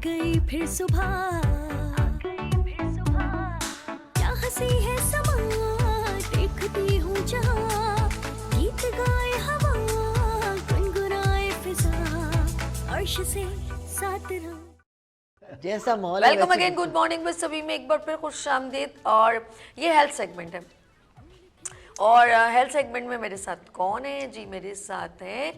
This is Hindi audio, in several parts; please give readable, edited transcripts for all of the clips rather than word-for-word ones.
गई फिर सुबह, क्या हंसी है समा, देखती हूँ जहाँ, गीत गाए हवा, गुनगुनाए फिजा, अर्श से साथ रहो। जैसा माहौल है वेलकम वैसे अगेन, गुड मॉर्निंग विद सभी में एक बार फिर खुश आमदीद। और ये हेल्थ सेगमेंट है और हेल्थ सेगमेंट में मेरे साथ कौन है जी? मेरे साथ है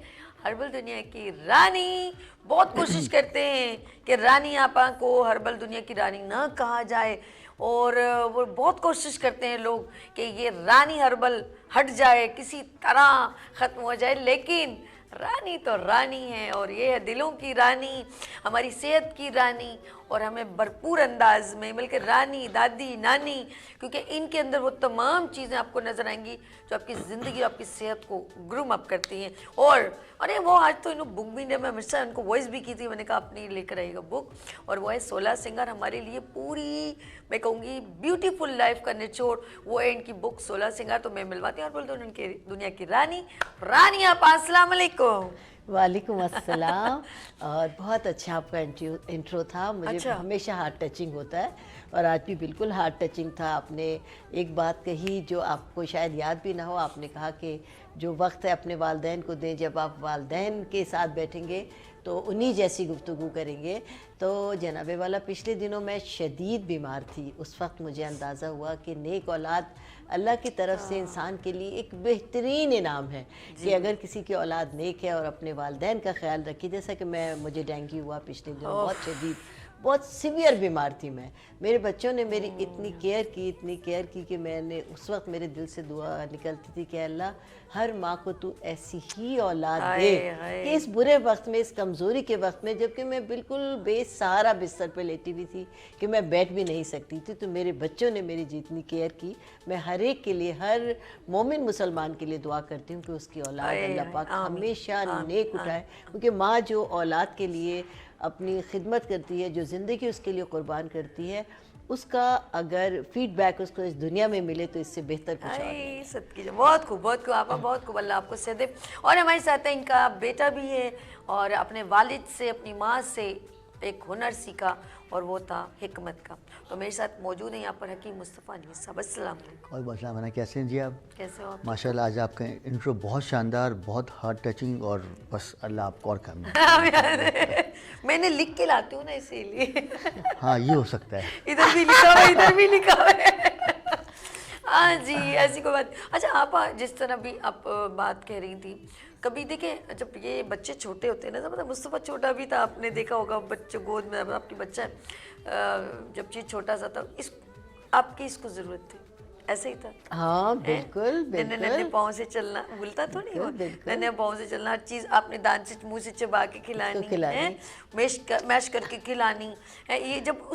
हर्बल दुनिया की रानी। बहुत कोशिश करते हैं कि रानी आपा को हर्बल दुनिया की रानी ना कहा जाए और वो बहुत कोशिश करते हैं लोग कि ये रानी हर्बल हट जाए, किसी तरह ख़त्म हो जाए, लेकिन रानी तो रानी है और ये है दिलों की रानी, हमारी सेहत की रानी। और हमें भरपूर अंदाज में मिलकर रानी, दादी, नानी, क्योंकि इनके अंदर वो तमाम चीज़ें आपको नज़र आएंगी जो आपकी ज़िंदगी, आपकी सेहत को ग्रूम अप करती हैं। और अरे वो आज तो इन्होंने बुक भी ने मैं हमेशा उनको वॉइस भी की थी, मैंने कहा अपनी लेकर आएगा बुक, और वो है 16 सिंगार। हमारे लिए पूरी मैं कहूँगी ब्यूटीफुल लाइफ का निचोड़ वो है इनकी बुक 16 सिंगार। तो मैं मिलवाती हूँ और बोलते हैं उनकी दुनिया की रानी, रानी आप अस्सलाम वालेकुम। वालेकुम अस्सलाम। और बहुत अच्छा आपका इंट्रो था, मुझे अच्छा। हमेशा हार्ट टचिंग होता है और आज भी बिल्कुल हार्ट टचिंग था। आपने एक बात कही जो आपको शायद याद भी ना हो, आपने कहा कि जो वक्त है अपने वालदैन को दें, जब आप वालदैन के साथ बैठेंगे तो उन्हीं जैसी गुफ्तगू करेंगे। तो जनाबे वाला पिछले दिनों मैं शदीद बीमार थी, उस वक्त मुझे अंदाज़ा हुआ कि नेक औलाद अल्लाह की तरफ से इंसान के लिए एक बेहतरीन इनाम है कि अगर किसी की औलाद नेक है और अपने वालदैन का ख्याल रखी। जैसा कि मुझे डेंगू हुआ पिछले दिनों, बहुत शदीद, बहुत सीवियर बीमार थी मैं। मेरे बच्चों ने मेरी इतनी केयर की कि मैंने उस वक्त मेरे दिल से दुआ निकलती थी कि अल्लाह हर माँ को तू ऐसी ही औलाद दे कि इस बुरे वक्त में, इस कमज़ोरी के वक्त में, जबकि मैं बिल्कुल बेसहारा बिस्तर पे लेटी हुई थी कि मैं बैठ भी नहीं सकती थी, तो मेरे बच्चों ने मेरी जितनी केयर की, मैं हर एक के लिए, हर मोमिन मुसलमान के लिए दुआ करती हूँ कि उसकी औलाद अल्लाह पाक हमेशा नेक उठाए। क्योंकि माँ जो औलाद के लिए अपनी खिदमत करती है, जो ज़िंदगी उसके लिए कुर्बान करती है, उसका अगर फीडबैक उसको इस दुनिया में मिले तो इससे बेहतर कुछ और नहीं। सदकी बहुत खूब आपा, बहुत खूब, अल्लाह आपको सेहत दे। और हमारे साथ है इनका बेटा भी है और अपने वालिद से, अपनी माँ से एक हुनर सीखा और वो था हिकमत का। तो मेरे साथ मौजूद है यहाँ पर हकीम मुस्तफ़ा अनीस साहब। अस्सलाम वालेकुम। और बहुत सलाम, कैसे हैं जी आप? कैसे हो आप? माशाल्लाह, आज आपका इंट्रो बहुत शानदार, बहुत हार्ट टचिंग, और बस अल्लाह आपको और काम मैंने लिख के लाती हूँ ना, इसीलिए। हाँ, ये हो सकता है। इधर भी लिखा हुआ है, इधर भी लिखा हुआ है। हाँ जी, ऐसी कोई बात। अच्छा, आप जिस तरह भी आप बात कह रही थी, कभी देखें जब ये बच्चे छोटे होते हैं ना, मतलब मुस्तफ़ा छोटा भी था, आपने देखा होगा, बच्चे गोद में आपकी बच्चा है, जब ये छोटा सा था, इस आपकी इसको ज़रूरत थी, ऐसे ही था? हाँ बिल्कुल नन्हे नन्हे पाँव से चलना, भूलता तो नहीं वो, बिल्कुल। नन्हे पाँव से चलना, हर चीज़ आपने दांत से मुँह से चबा के खिलानी है, मैश करके खिलानी है, ये जब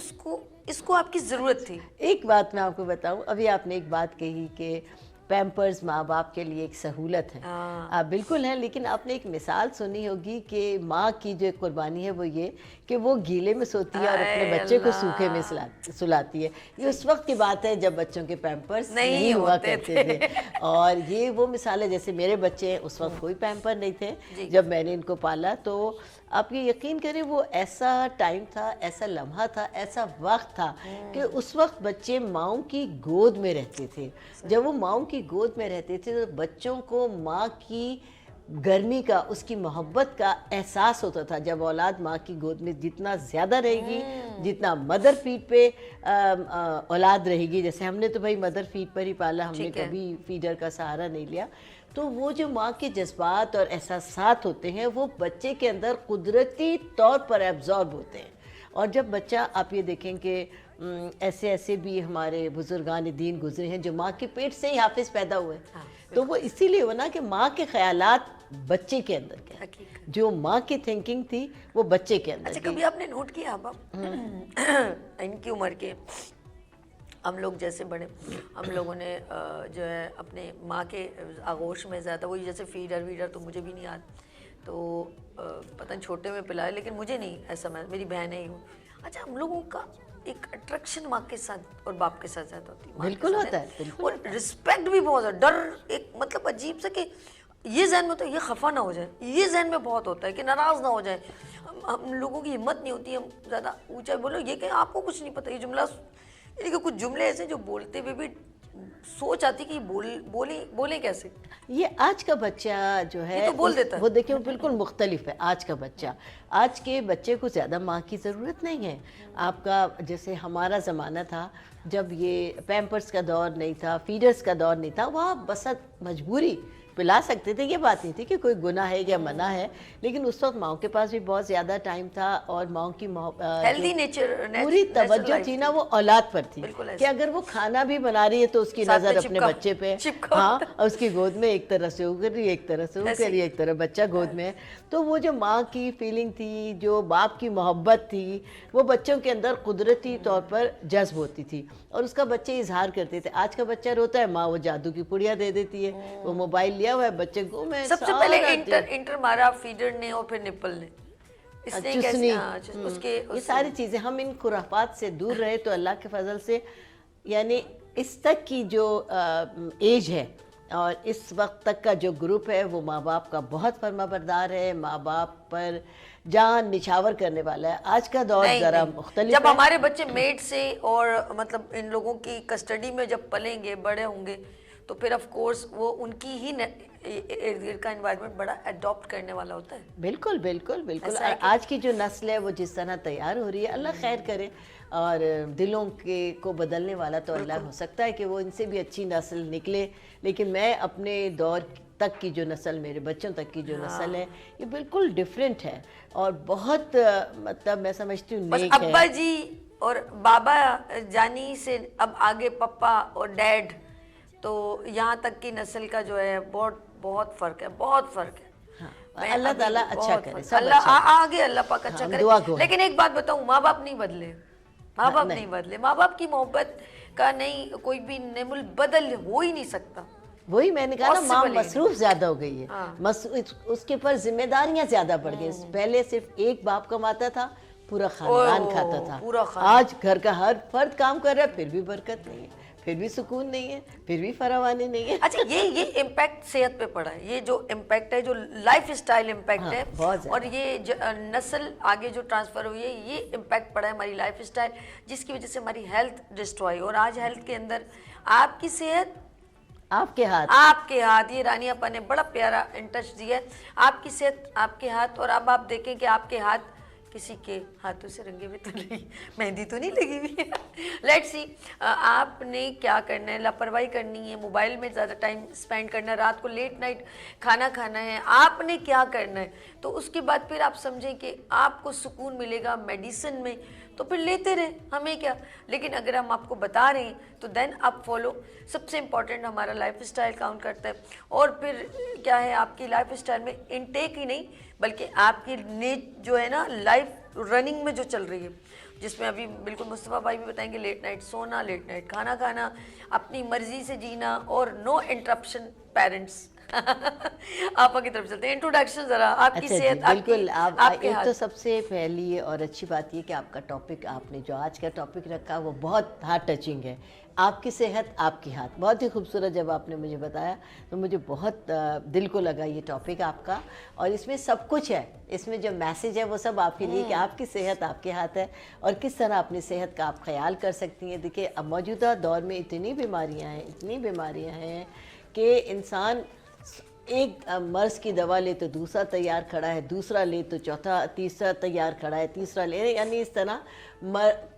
इसको आपकी ज़रूरत थी। एक बात मैं आपको बताऊं, अभी आपने एक बात कही कि पैम्पर्स माँ बाप के लिए एक सहूलत है। आप बिल्कुल है, लेकिन आपने एक मिसाल सुनी होगी कि माँ की जो कुर्बानी है वो ये कि वो गीले में सोती है और अपने बच्चे को सूखे में सुलाती है। ये उस वक्त की बात है जब बच्चों के पैम्पर्स नहीं हुआ करते थे। और ये वो मिसाल है, जैसे मेरे बच्चे हैं, उस वक्त कोई पैम्पर नहीं थे जब मैंने इनको पाला। तो आप ये यकीन करें, वो ऐसा टाइम था, ऐसा लम्हा था, ऐसा वक्त था कि उस वक्त बच्चे माँओं की गोद में रहते थे। जब वो माँओं की गोद में रहते थे तो बच्चों को माँ की गर्मी का, उसकी मोहब्बत का एहसास होता था। जब औलाद माँ की गोद में जितना ज़्यादा रहेगी, जितना मदर फीड पे औलाद रहेगी, जैसे हमने तो भाई मदर फीड पर ही पाला, हमने कभी फीडर का सहारा नहीं लिया, तो वो जो माँ के जज्बात और एहसासात होते हैं वो बच्चे के अंदर कुदरती तौर पर एब्जॉर्ब होते हैं। और जब बच्चा, आप ये देखें कि ऐसे भी हमारे बुजुर्गान दीन गुजरे हैं जो माँ के पेट से ही हाफिज पैदा हुए। तो वो इसीलिए हुआ ना कि माँ के ख्यालात बच्चे के अंदर के, जो माँ की थिंकिंग थी वो बच्चे के अंदर। अच्छा, कभी आपने नोट किया अब इनकी उम्र के हम लोग जैसे बड़े, हम लोगों ने जो है अपने माँ के आगोश में ज़्यादा, वही जैसे फीडर तो मुझे भी नहीं याद, तो पता नहीं छोटे में पिलाया, लेकिन मुझे नहीं ऐसा, मैं, मेरी बहन है। अच्छा, हम लोगों का एक अट्रैक्शन माँ के साथ और बाप के साथ ज़्यादा होती है। बिल्कुल होता है, बिल्कुल। और रिस्पेक्ट भी बहुत है, डर एक मतलब अजीब सा कि ये जहन में तो ये खफा ना हो जाए, ये जहन में बहुत होता है कि नाराज़ ना हो जाए। हम लोगों की हिम्मत नहीं होती, हम ज़्यादा ऊंचा बोलो, ये कि आपको कुछ नहीं पता, ये जुमला, ये देखिए कुछ जुमले ऐसे जो बोलते हुए भी सोच आती कि बोले कैसे। ये आज का बच्चा जो है ये तो बोल देता है। वो देखिए वो बिल्कुल मुख्तलिफ है आज का बच्चा। आज के बच्चे को ज़्यादा माँ की ज़रूरत नहीं है। आपका जैसे हमारा ज़माना था जब ये पैम्पर्स का दौर नहीं था, फीडर्स का दौर नहीं था, वहाँ बसत मजबूरी पिला सकते थे, ये बात नहीं थी कि कोई गुनाह है या मना है, लेकिन उस वक्त माओ के पास भी बहुत ज़्यादा टाइम था और माओ की हेल्दी नेचर, पूरी तवज्जो थी ना वो औलाद पर थी बिल्कुल कि अगर वो खाना भी बना रही है तो उसकी साथ में नज़र अपने बच्चे पे, हाँ, और उसकी गोद में एक तरह से उगर रही है, एक तरह से उगर रही है, एक तरह बच्चा गोद में है। तो वो जो माँ की फीलिंग थी, जो बाप की मोहब्बत थी, वो बच्चों के अंदर कुदरती तौर पर जज्ब होती थी और उसका बच्चे इजहार करते थे। आज का बच्चा रोता है, माँ वो जादू की पुड़िया दे देती है, वो मोबाइल लिया हुआ है, बच्चे को मैं सबसे पहले इंटर मारा फीडर ने और फिर निपल ने, इसने चुसनी, कैसे उसके ये सारी चीज़ें, हम इन खुराफात से दूर रहे तो अल्लाह के फजल से यानी इस तक की जो एज है और इस वक्त तक का जो ग्रुप है वो माँ बाप का बहुत फर्माबरदार है, माँ बाप पर जान निछावर करने वाला है। आज का दौर ज़रा मुख्तलिफ जब है। हमारे बच्चे मेड से और मतलब इन लोगों की कस्टडी में जब पलेंगे, बड़े होंगे, तो फिर ऑफ कोर्स वो उनकी ही इर्द गिर्द का एनवायरनमेंट बड़ा अडॉप्ट करने वाला होता है। बिल्कुल बिल्कुल बिल्कुल। ऐसा है और आज की जो नस्ल है वो जिस तरह तैयार हो रही है, अल्लाह खैर करे, और दिलों के को बदलने वाला तो अल्लाह, हो सकता है कि वो इनसे भी अच्छी नस्ल निकले, लेकिन मैं अपने दौर तक की जो नस्ल, मेरे बच्चों तक की जो नस्ल है, ये बिल्कुल डिफरेंट है और बहुत मतलब मैं समझती हूँ बस नेक अब्बा है। जी और बाबा जानी से अब आगे पप्पा और डैड, तो यहाँ तक की नस्ल का जो है बहुत बहुत फर्क है, बहुत फर्क है। हाँ, अल्लाह ताला अच्छा करे, सब अल्लाह अच्छा आगे अल्लाह पाक अच्छा हम करे। दुआ गो हैं। लेकिन एक बात बताऊं, माँ बाप नहीं बदले, माँ बाप नहीं बदले, माँ बाप की मोहब्बत का नहीं कोई भी नेमुल बदल हो ही नहीं सकता। वही मैंने कहा ना, माँ Possible ही मसरूफ ज्यादा हो गई है, हाँ। उसके ऊपर जिम्मेदारियां ज्यादा बढ़ गई। पहले सिर्फ एक बाप कमाता था, पूरा खानदान खाता था, पूरा खानदान। आज घर का हर फर्द काम कर रहा है, फिर भी बरकत नहीं है, फिर भी सुकून नहीं है, फिर भी फरावानी नहीं है। अच्छा, ये इम्पैक्ट सेहत पे पड़ा है, ये जो इम्पैक्ट है, जो लाइफ स्टाइल इम्पैक्ट हाँ, है, बहुत ज्यादा। और ये नस्ल आगे जो ट्रांसफर हुई है, ये इम्पैक्ट पड़ा है हमारी लाइफ स्टाइल, जिसकी वजह से हमारी हेल्थ डिस्ट्रॉय। और आज हेल्थ के अंदर आपकी सेहत आपके हाथ, आपके हाथ, ये रानी अपा ने बड़ा प्यारा इंटच दिया है, आपकी सेहत आपके हाथ। और अब आप देखें कि आपके हाथ किसी के हाथों से रंगे हुए तो नहीं, मेहंदी तो नहीं लगी हुई है। लेट्स सी, आपने क्या करना है, लापरवाही करनी है, मोबाइल में ज़्यादा टाइम स्पेंड करना है, रात को लेट नाइट खाना खाना है, आपने क्या करना है, तो उसके बाद फिर आप समझें कि आपको सुकून मिलेगा मेडिसिन में, तो फिर लेते रहे, हमें क्या। लेकिन अगर हम आपको बता रहे हैं तो देन आप फॉलो। सबसे इम्पॉर्टेंट हमारा लाइफ स्टाइल काउंट करता है। और फिर क्या है, आपकी लाइफ स्टाइल में इनटेक ही नहीं बल्कि आपकी जो है ना लाइफ रनिंग में जो चल रही है, जिसमें अभी बिल्कुल मुस्तफ़ा भाई भी बताएंगे, लेट नाइट सोना, लेट नाइट खाना खाना, अपनी मर्जी से जीना और नो इंटरप्शन पेरेंट्स। आपा की तरफ चलते हैं, इंट्रोडक्शन जरा, आपकी अच्छा सेहत जी, बिल्कुल। आप आपके एक हाथ। तो सबसे पहली और अच्छी बात ये कि आपका टॉपिक, आपने जो आज का टॉपिक रखा वो बहुत हार्ट टचिंग है। आपकी सेहत आपके हाथ, बहुत ही खूबसूरत जब आपने मुझे बताया तो मुझे बहुत दिल को लगा ये टॉपिक आपका। और इसमें सब कुछ है, इसमें जो मैसेज है वो सब आपके लिए कि आपकी सेहत आपके हाथ है और किस तरह अपनी सेहत का आप ख्याल कर सकती हैं। देखिए, अब मौजूदा दौर में इतनी बीमारियां हैं कि इंसान एक मर्ज की दवा ले तो दूसरा तैयार खड़ा है, दूसरा ले तो चौथा, तीसरा तैयार खड़ा है, तीसरा ले, यानी इस तरह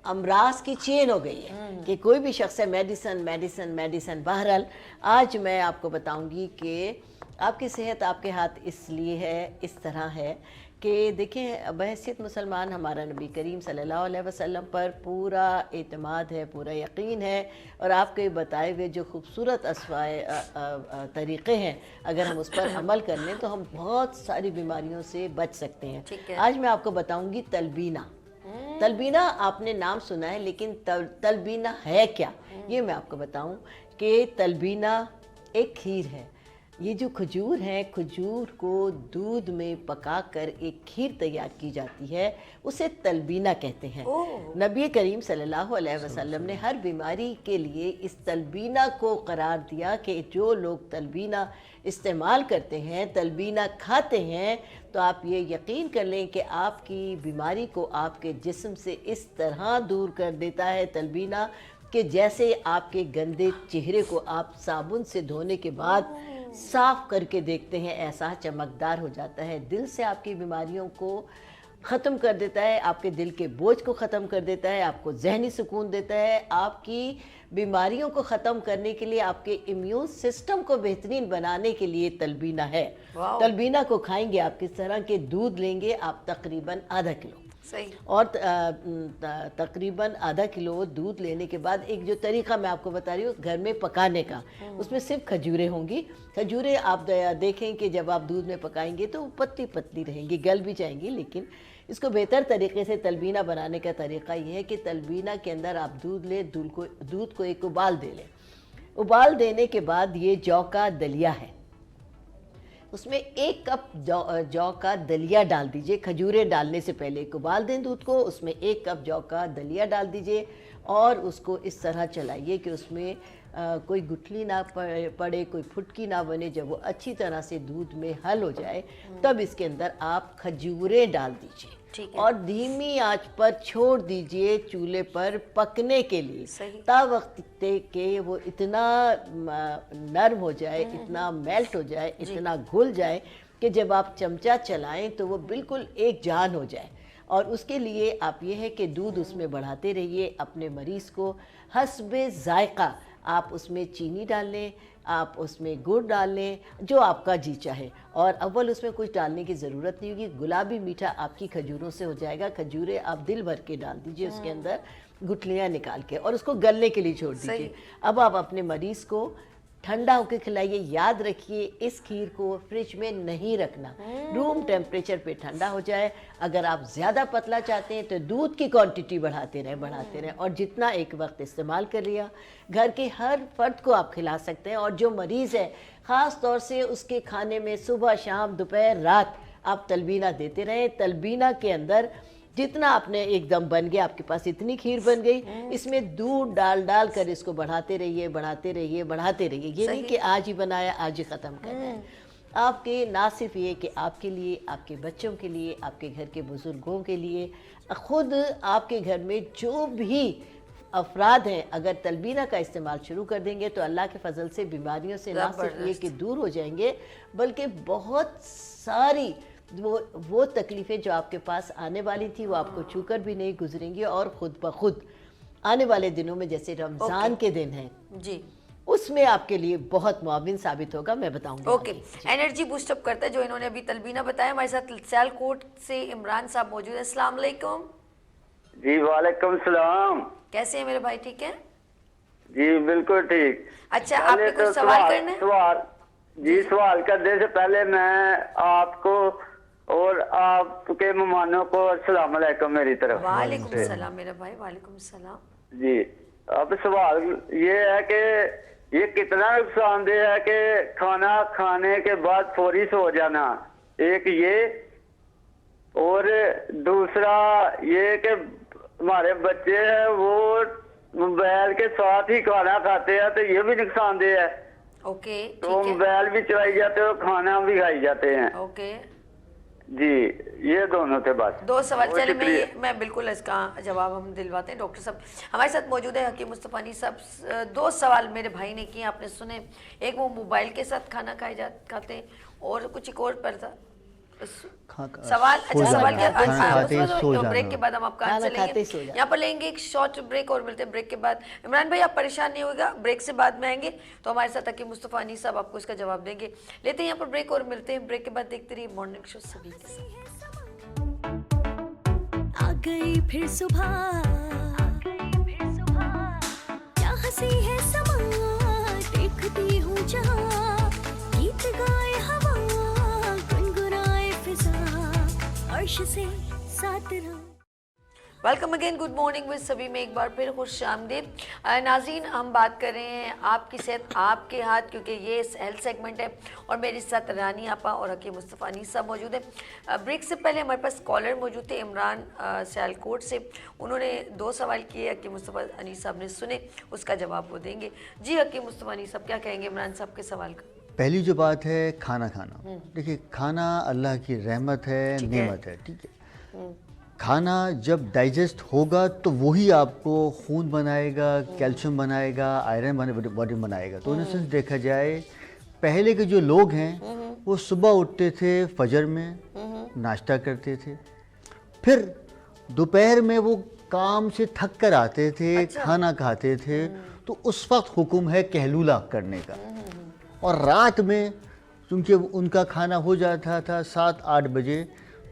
अमराज की चेन हो गई है कि कोई भी शख्स है मेडिसन मेडिसन मेडिसन। बहरहाल आज मैं आपको बताऊंगी कि आपकी सेहत आपके हाथ इसलिए है, इस तरह है कि देखें, बहैसियत मुसलमान हमारा नबी करीम सल्लल्लाहु अलैहि वसल्लम पर पूरा एतमाद है, पूरा यकीन है, और आपके बताए हुए जो खूबसूरत असवाए तरीक़े हैं, अगर हम उस पर अमल कर लें तो हम बहुत सारी बीमारियों से बच सकते हैं। ठीक है। आज मैं आपको बताऊंगी तलबीना। तलबीना आपने नाम सुना है, लेकिन तलबीना है क्या, ये मैं आपको बताऊं कि तलबीना एक खीर है। ये जो खजूर है, खजूर को दूध में पकाकर एक खीर तैयार की जाती है, उसे तलबीना कहते हैं। नबी करीम सल्लल्लाहु अलैहि वसल्लम ने हर बीमारी के लिए इस तलबीना को करार दिया कि जो लोग तलबीना इस्तेमाल करते हैं, तलबीना खाते हैं, तो आप ये यकीन कर लें कि आपकी बीमारी को आपके जिस्म से इस तरह दूर कर देता है तलबीना कि जैसे आपके गंदे चेहरे को आप साबुन से धोने के बाद साफ करके देखते हैं, ऐसा चमकदार हो जाता है। दिल से आपकी बीमारियों को ख़त्म कर देता है, आपके दिल के बोझ को ख़त्म कर देता है, आपको जहनी सुकून देता है। आपकी बीमारियों को ख़त्म करने के लिए, आपके इम्यून सिस्टम को बेहतरीन बनाने के लिए तलबीना है। तलबीना को खाएंगे आप, किस तरह के दूध लेंगे आप, तकरीबन आधा किलो, सही। और तकरीबन आधा किलो दूध लेने के बाद एक जो तरीका मैं आपको बता रही हूँ घर में पकाने का, उसमें सिर्फ खजूरें होंगी। खजूरें आप देखें कि जब आप दूध में पकाएंगे तो पतली पतली रहेंगी, गल भी जाएंगी, लेकिन इसको बेहतर तरीके से तलबीना बनाने का तरीका ये है कि तलबीना के अंदर आप दूध लें, दूध को एक उबाल दे लें। उबाल देने के बाद ये जौ का दलिया है, उसमें 1 कप जौ का दलिया डाल दीजिए। खजूरें डालने से पहले एक उबाल दें दूध को, उसमें 1 कप जौ का दलिया डाल दीजिए और उसको इस तरह चलाइए कि उसमें कोई गुठली ना पड़े, कोई फुटकी ना बने। जब वो अच्छी तरह से दूध में हल हो जाए तब इसके अंदर आप खजूरें डाल दीजिए और धीमी आंच पर छोड़ दीजिए चूल्हे पर पकने के लिए, ता वक्त के वो इतना नरम हो जाए, इतना मेल्ट हो जाए, इतना घुल जाए कि जब आप चमचा चलाएं तो वो बिल्कुल एक जान हो जाए। और उसके लिए आप ये है कि दूध उसमें बढ़ाते रहिए। अपने मरीज़ को हस्बे जायका आप उसमें चीनी डाल लें, आप उसमें गुड़ डाल लें, जो आपका जी चाहे। और अव्वल उसमें कुछ डालने की ज़रूरत नहीं होगी, गुलाबी मीठा आपकी खजूरों से हो जाएगा। खजूरें आप दिल भर के डाल दीजिए उसके अंदर, गुठलियाँ निकाल के, और उसको गलने के लिए छोड़ दीजिए। अब आप अपने मरीज़ को ठंडा होकर खिलाइए। याद रखिए इस खीर को फ्रिज में नहीं रखना, रूम टेम्परेचर पे ठंडा हो जाए। अगर आप ज़्यादा पतला चाहते हैं तो दूध की क्वांटिटी बढ़ाते रहें और जितना एक वक्त इस्तेमाल कर लिया, घर के हर फर्द को आप खिला सकते हैं। और जो मरीज़ है ख़ास तौर से उसके खाने में सुबह शाम दोपहर रात आप तलबीना देते रहें। तलबीना के अंदर जितना आपने एकदम बन गया, आपके पास इतनी खीर बन गई, इसमें दूध डाल कर इसको बढ़ाते रहिए। ये नहीं कि आज ही बनाया आज ही ख़त्म करना है। आपके ना सिर्फ ये कि आपके लिए, आपके बच्चों के लिए, आपके घर के बुज़ुर्गों के लिए, खुद आपके घर में जो भी अफराद हैं, अगर तलबीना का इस्तेमाल शुरू कर देंगे तो अल्लाह के फजल से बीमारियों से ना सिर्फ ये कि दूर हो जाएंगे, बल्कि बहुत सारी वो तकलीफ़ें जो आपके पास आने वाली थी वो आपको छूकर भी नहीं गुजरेंगी। और ख़ुद ब खुद आने वाले दिनों में जैसे रमज़ान के दिन हैं जी, उसमें आपके लिए बहुत मुआविन साबित होगा, मैं बताऊंगी। ओके, एनर्जी बूस्टअप करता है जो इन्होंने अभी तलबीना बताया। हमारे साथ सियालकोट से इमरान साहब मौजूद है। अस्सलाम वालेकुम। जी वालेकुम सलाम। कैसे हैं मेरे भाई? ठीक है जी बिल्कुल ठीक। अच्छा, आपने कुछ सवाल करना है? सवाल करने से पहले मैं आपको और आपके मेहमानों को अस्सलाम वालेकुम मेरी तरफ। वालेकुम सलाम मेरा भाई। वालेकुम सलाम जी। अब सवाल ये है कि ये कितना नुकसानदेह है कि खाना खाने के बाद फौरी सो जाना, एक ये, और दूसरा ये कि हमारे बच्चे हैं वो मोबाइल के साथ ही खाना खाते हैं, तो ये भी नुकसानदेह है। ओके, तो मोबाइल भी चलाई जाते हैं और खाना भी खाई जाते हैं। ओके जी, ये दोनों थे बस। 2 सवाल। चले मैं बिल्कुल इसका जवाब हम दिलवाते हैं। डॉक्टर साहब हमारे साथ मौजूद है, हकीम मुस्तफानी साहब। 2 सवाल मेरे भाई ने किए, आपने सुने। एक वो मोबाइल के साथ खाना खाते हैं, और कुछ एक और पर था सवाल। अच्छा, सवाल क्या? ब्रेक के बाद हम आपका आंसर लेंगे। यहाँ पर लेंगे एक शॉर्ट ब्रेक और मिलते हैं ब्रेक के बाद। इमरान भाई आप परेशान नहीं होगा, ब्रेक से बाद में आएंगे तो हमारे साथ हकीम मुस्तफानी साहब आपको इसका जवाब देंगे। लेते हैं यहाँ पर ब्रेक और मिलते हैं ब्रेक के बाद। देखते रहिए मॉर्निंग शो सभी के साथ। आ गई फिर सुबह, क्या हंसी है समा, देखती हूँ जहाँ, गीत गाए हवा, गुनगुनाए फिजा, अर्श से साथ रहो। Welcome again, good morning with सभी में एक बार फिर खुश आमदीद। नाज़रीन, हम बात कर रहे हैं आपकी सेहत आपके हाथ, क्योंकि ये हेल्थ सेगमेंट है और मेरे साथ रानी आपा और हकीम मुस्तफ़ा अनीस साहब मौजूद हैं। ब्रेक से पहले हमारे पास कॉलर मौजूद थे इमरान सियालकोट से। उन्होंने 2 सवाल किए, हकीम मुस्तफ़ा अनीस साहब ने सुने, उसका जवाब वो देंगे। जी हकीम मुस्तफ़ा अनीस साहब, क्या कहेंगे इमरान साहब के सवाल का? पहली जो बात है खाना खाना, देखिए खाना अल्लाह की रहमत है, नेमत है, ठीक है। खाना जब डाइजेस्ट होगा तो वही आपको खून बनाएगा, कैल्शियम बनाएगा, आयरन बॉडी बनाएगा। तो इन सेंस देखा जाए, पहले के जो लोग हैं वो सुबह उठते थे, फजर में नाश्ता करते थे, फिर दोपहर में वो काम से थक कर आते थे, खाना खाते थे, तो उस वक्त हुक्म है कहलूला करने का। और रात में क्योंकि उनका खाना हो जाता था 7-8 बजे,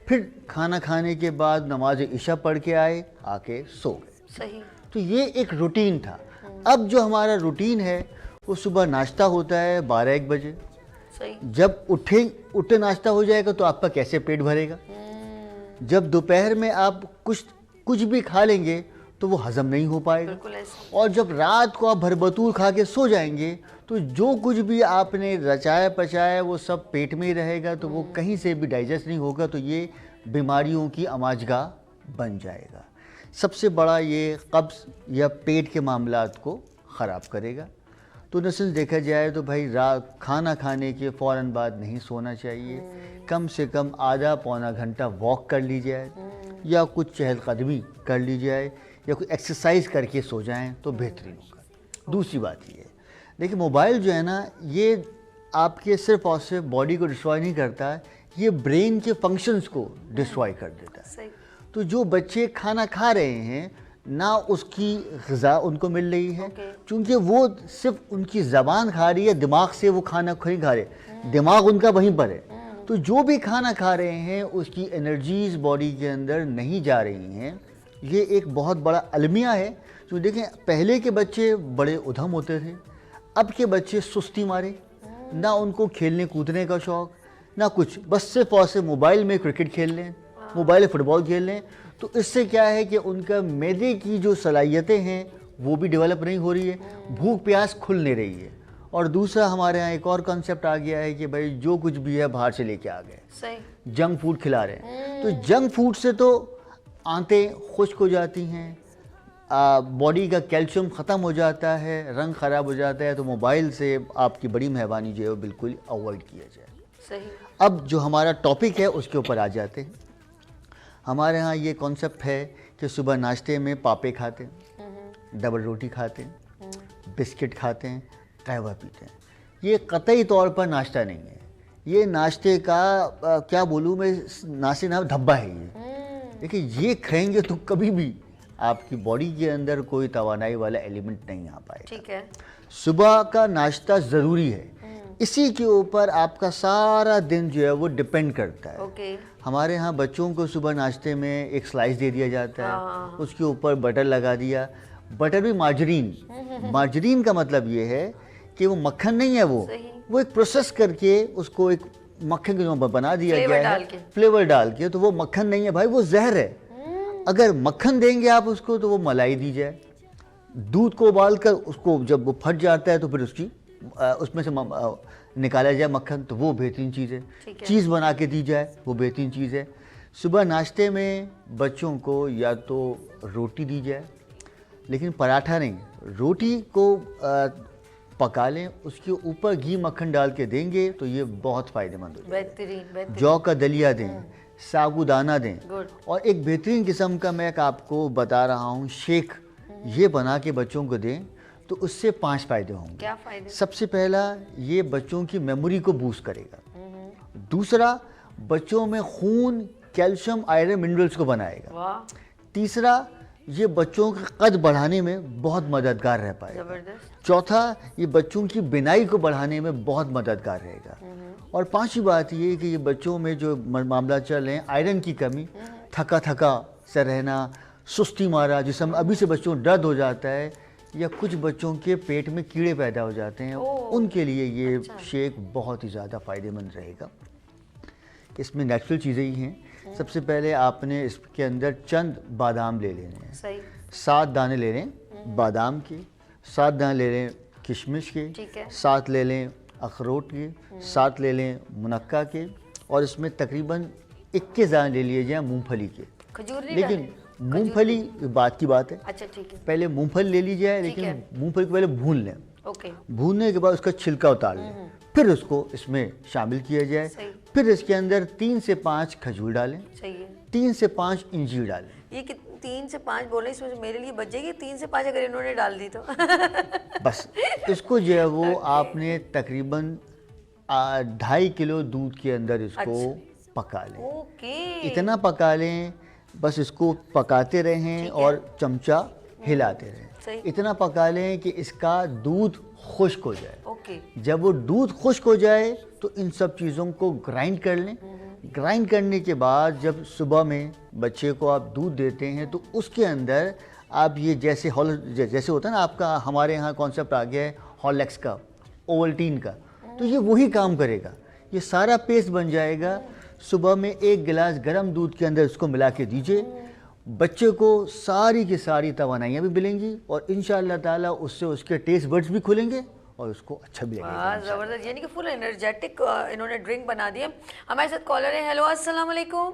फिर खाना खाने के बाद नमाज इशा पढ़ के आए, आके सो गए। सही। तो ये एक रूटीन था। अब जो हमारा रूटीन है वो सुबह नाश्ता होता है 12-1 बजे। सही। जब उठे नाश्ता हो जाएगा तो आपका कैसे पेट भरेगा? जब दोपहर में आप कुछ भी खा लेंगे तो वो हजम नहीं हो पाएगा। बिल्कुल ऐसा। और जब रात को आप भरबतूर खा के सो जाएंगे तो जो कुछ भी आपने रचाया पचाया वो सब पेट में ही रहेगा, तो वो कहीं से भी डाइजेस्ट नहीं होगा, तो ये बीमारियों की आमाजगाह बन जाएगा। सबसे बड़ा ये कब्ज़ या पेट के मामलात को ख़राब करेगा। तो नस्ल देखा जाए तो भाई रात खाना खाने के फ़ौरन बाद नहीं सोना चाहिए। कम से कम आधा पौना घंटा वॉक कर ली जाए या कुछ चहलकदमी कर ली जाए या कुछ एक्सरसाइज करके सो जाएं तो बेहतरीन होगा। दूसरी बात ये, देखिए मोबाइल जो है ना, ये आपके सिर्फ और सिर्फ बॉडी को डिस्ट्रॉय नहीं करता, ये ब्रेन के फंक्शंस को डिस्ट्रॉय कर देता है। सही। तो जो बच्चे खाना खा रहे हैं ना उसकी ग़िज़ा उनको मिल रही है, क्योंकि वो सिर्फ उनकी ज़बान खा रही है, दिमाग से वो खाना नहीं खा रहे, दिमाग उनका वहीं पर है। तो जो भी खाना खा रहे हैं उसकी एनर्जीज़ बॉडी के अंदर नहीं जा रही हैं। ये एक बहुत बड़ा अलमिया है। तो देखें, पहले के बच्चे बड़े उधम होते थे, अब के बच्चे सुस्ती मारे, ना उनको खेलने कूदने का शौक़ ना कुछ, बस सिर्फ और सिर्फ मोबाइल में क्रिकेट खेल लें, मोबाइल में फुटबॉल खेल लें। तो इससे क्या है कि उनका मैदे की जो सलाहियतें हैं वो भी डेवलप नहीं हो रही है, भूख प्यास खुल नहीं रही है। और दूसरा हमारे यहाँ एक और कॉन्सेप्ट आ गया है कि भाई जो कुछ भी है बाहर से लेके आ गए, सही। जंक फूड खिला रहे हैं। तो जंक फूड से तो आंतें खुश्क हो जाती हैं, बॉडी का कैल्शियम ख़त्म हो जाता है, रंग ख़राब हो जाता है। तो मोबाइल से आपकी बड़ी मेहरबानी जो है वो बिल्कुल अवॉइड किया जाए। सही। अब जो हमारा टॉपिक है उसके ऊपर आ जाते हैं। हमारे यहाँ ये कॉन्सेप्ट है कि सुबह नाश्ते में पापे खाते हैं, डबल रोटी खाते हैं, बिस्किट खाते हैं, कहवा पीते हैं। ये कतई तौर पर नाश्ता नहीं है, ये नाश्ते का क्या बोलूँ मैं, नाश्ते नाम धब्बा है ये। देखिए ये खाएंगे तो कभी भी आपकी बॉडी के अंदर कोई तवानाई वाला एलिमेंट नहीं आ पाएगा। ठीक है। सुबह का नाश्ता ज़रूरी है, इसी के ऊपर आपका सारा दिन जो है वो डिपेंड करता है। ओके। हमारे यहाँ बच्चों को सुबह नाश्ते में एक स्लाइस दे दिया जाता है, उसके ऊपर बटर लगा दिया, बटर भी मार्जरीन का मतलब ये है कि वो मक्खन नहीं है, वो एक प्रोसेस करके उसको एक मक्खन के रूप में बना दिया गया है, फ्लेवर डाल के। तो वो मक्खन नहीं है भाई, वो जहर है। अगर मक्खन देंगे आप उसको तो वो मलाई दी जाए, दूध को उबाल कर उसको जब वो फट जाता है तो फिर उसमें से निकाला जाए मक्खन, तो वो बेहतरीन चीज़ है। चीज़ बना के दी जाए, वो बेहतरीन चीज़ है। सुबह नाश्ते में बच्चों को या तो रोटी दी जाए, लेकिन पराठा नहीं, रोटी को पका लें, उसके ऊपर घी मक्खन डाल के देंगे तो ये बहुत फ़ायदेमंद हो जाएगा। बेहतरीन। जौ का दलिया दें, साबूदाना दें, और एक बेहतरीन किस्म का मैं आपको बता रहा हूँ शेक, ये बना के बच्चों को दें तो उससे 5 फ़ायदे होंगे। क्या फ़ायदे? सबसे पहला, ये बच्चों की मेमोरी को बूस्ट करेगा। दूसरा, बच्चों में खून, कैल्शियम, आयरन, मिनरल्स को बनाएगा। वाह। तीसरा, ये बच्चों का कद बढ़ाने में बहुत मददगार रह पाएगा। जबरदस्त। चौथा, ये बच्चों की बिनाई को बढ़ाने में बहुत मददगार रहेगा। और पांचवी बात ये कि ये बच्चों में जो मामला चल रहे हैं, आयरन की कमी, थका से रहना, सुस्ती मारा, जिसमें अभी से बच्चों को दर्द हो जाता है, या कुछ बच्चों के पेट में कीड़े पैदा हो जाते हैं, उनके लिए ये शेक बहुत ही ज़्यादा फ़ायदेमंद रहेगा। इसमें नेचुरल चीज़ें ही हैं। सबसे पहले आपने इसके अंदर चंद बादाम ले लेने हैं। सही। 7 दाने ले लें बादाम के, 7 दाने ले लें किशमिश के, ठीक है। 7 ले लें अखरोट के, 7 ले लें मुनक्का के, और इसमें तकरीबन 21 दाने ले लिए जाएं मूंगफली के। खजूर नहीं लेकिन डालनी? मूंगफली बात की बात है, अच्छा ठीक है। पहले मूंगफली ले ली जाए, ठीक लेकिन है। मूंगफली को पहले भून लें। ओके। भूनने के बाद उसका छिलका उतार लें, फिर उसको इसमें शामिल किया जाए। सही। फिर इसके अंदर 3 से 5 खजूर डालें, सही है। 3 से 5 इंजीर डालें। ये कि 3 से 5 बोले, इसमें से मेरे लिए बच जाएगी 3 से 5 अगर इन्होंने डाल दी तो। बस इसको जो है वो आपने तकरीबन 2.5 किलो दूध के अंदर इसको पका लें। ओके। इतना पका लें, बस इसको पकाते रहें और चमचा हिलाते रहें। सही। इतना पका लें कि इसका दूध खुश्क हो जाए। ओके। जब वो दूध खुश्क हो जाए तो इन सब चीज़ों को ग्राइंड कर लें। ग्राइंड करने के बाद जब सुबह में बच्चे को आप दूध देते हैं तो उसके अंदर आप ये जैसे होता है ना आपका, हमारे यहाँ कॉन्सेप्ट आ गया है हॉर्लिक्स का, ओवल्टीन का, तो ये वही काम करेगा। ये सारा पेस्ट बन जाएगा। सुबह में 1 गिलास गर्म दूध के अंदर इसको मिला के दीजिए, बच्चे को सारी की सारी तवानाइयाँ भी मिलेंगी और इंशाअल्लाह ताला उससे उसके टेस्ट बड्स भी खुलेंगे और उसको अच्छा भी लगेगा। वाह जबरदस्त, यानी कि फुल एनर्जेटिक इन्होंने ड्रिंक बना दिया। हमारे साथ कॉलर है। हेलो अस्सलाम वालेकुम।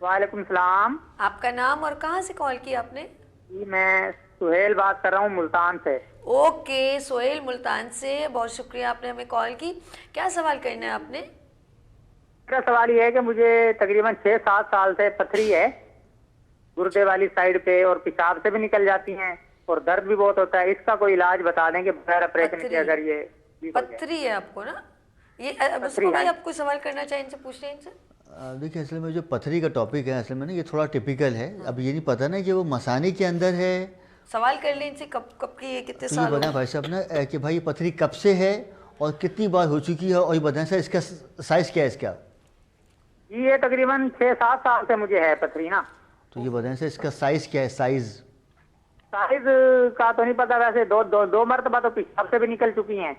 वालेकुम सलाम आपका नाम और कहाँ से कॉल किया आपने? जी, मैं सुहेल बात कर रहा हूँ मुल्तान से। ओके सोहेल मुल्तान से, बहुत शुक्रिया आपने हमें कॉल की। क्या सवाल करना है आपने? मेरा सवाल ये है कि मुझे तकरीबन 6-7 साल से पथरी है गुर्दे वाली साइड पे, और पेशाब से भी निकल जाती हैं और दर्द भी बहुत होता है। इसका कोई इलाज बता दें कि बगैर ऑपरेशन के अगर ये ठीक हो जाए। पथरी है आपको ना? ये पथरी भाई है। आप कोई सवाल करना चाहें इनसे, पूछ रहे हैं इनसे? देखिए असल में जो पथरी का टॉपिक है असल में ना ये थोड़ा टिपिकल है। अब ये नहीं पता ना कि वो मसाने के अंदर है। सवाल कर लें इनसे, कब कब की है, कितने तो ये साल हो बताएं भाई साहब ना कि भाई ये पथरी कब से है और कितनी बार हो चुकी है, और ये बताएं सर इसका साइज़ क्या है इसका? ये तकरीबन 6-7 साल से मुझे है पथरी ना। तो ये बताएं सर इसका साइज़ क्या है? साइज का तो नहीं पता, वैसे दो मरतबा तो पेशाब से भी निकल चुकी हैं।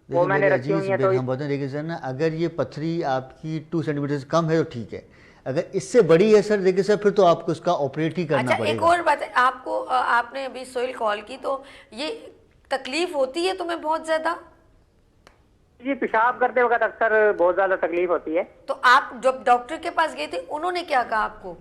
वो मैंने रखी हुई है। तो हम बताएं देखिए सर ना, अगर ये पथरी आपकी 2 सेंटीमीटर से कम है तो ठीक है, अगर इससे बड़ी है सर देखिए सर फिर तो आपको इसका ऑपरेट ही करना अच्छा एक पड़ेगा। और बात है, आपको आपने अभी सोहेल कॉल की, तो ये तकलीफ होती है तुम्हें बहुत ज्यादा? जी, पेशाब करते वक्त अक्सर बहुत ज्यादा तकलीफ होती है। तो आप जब डॉक्टर के पास गए थे उन्होंने क्या कहा आपको?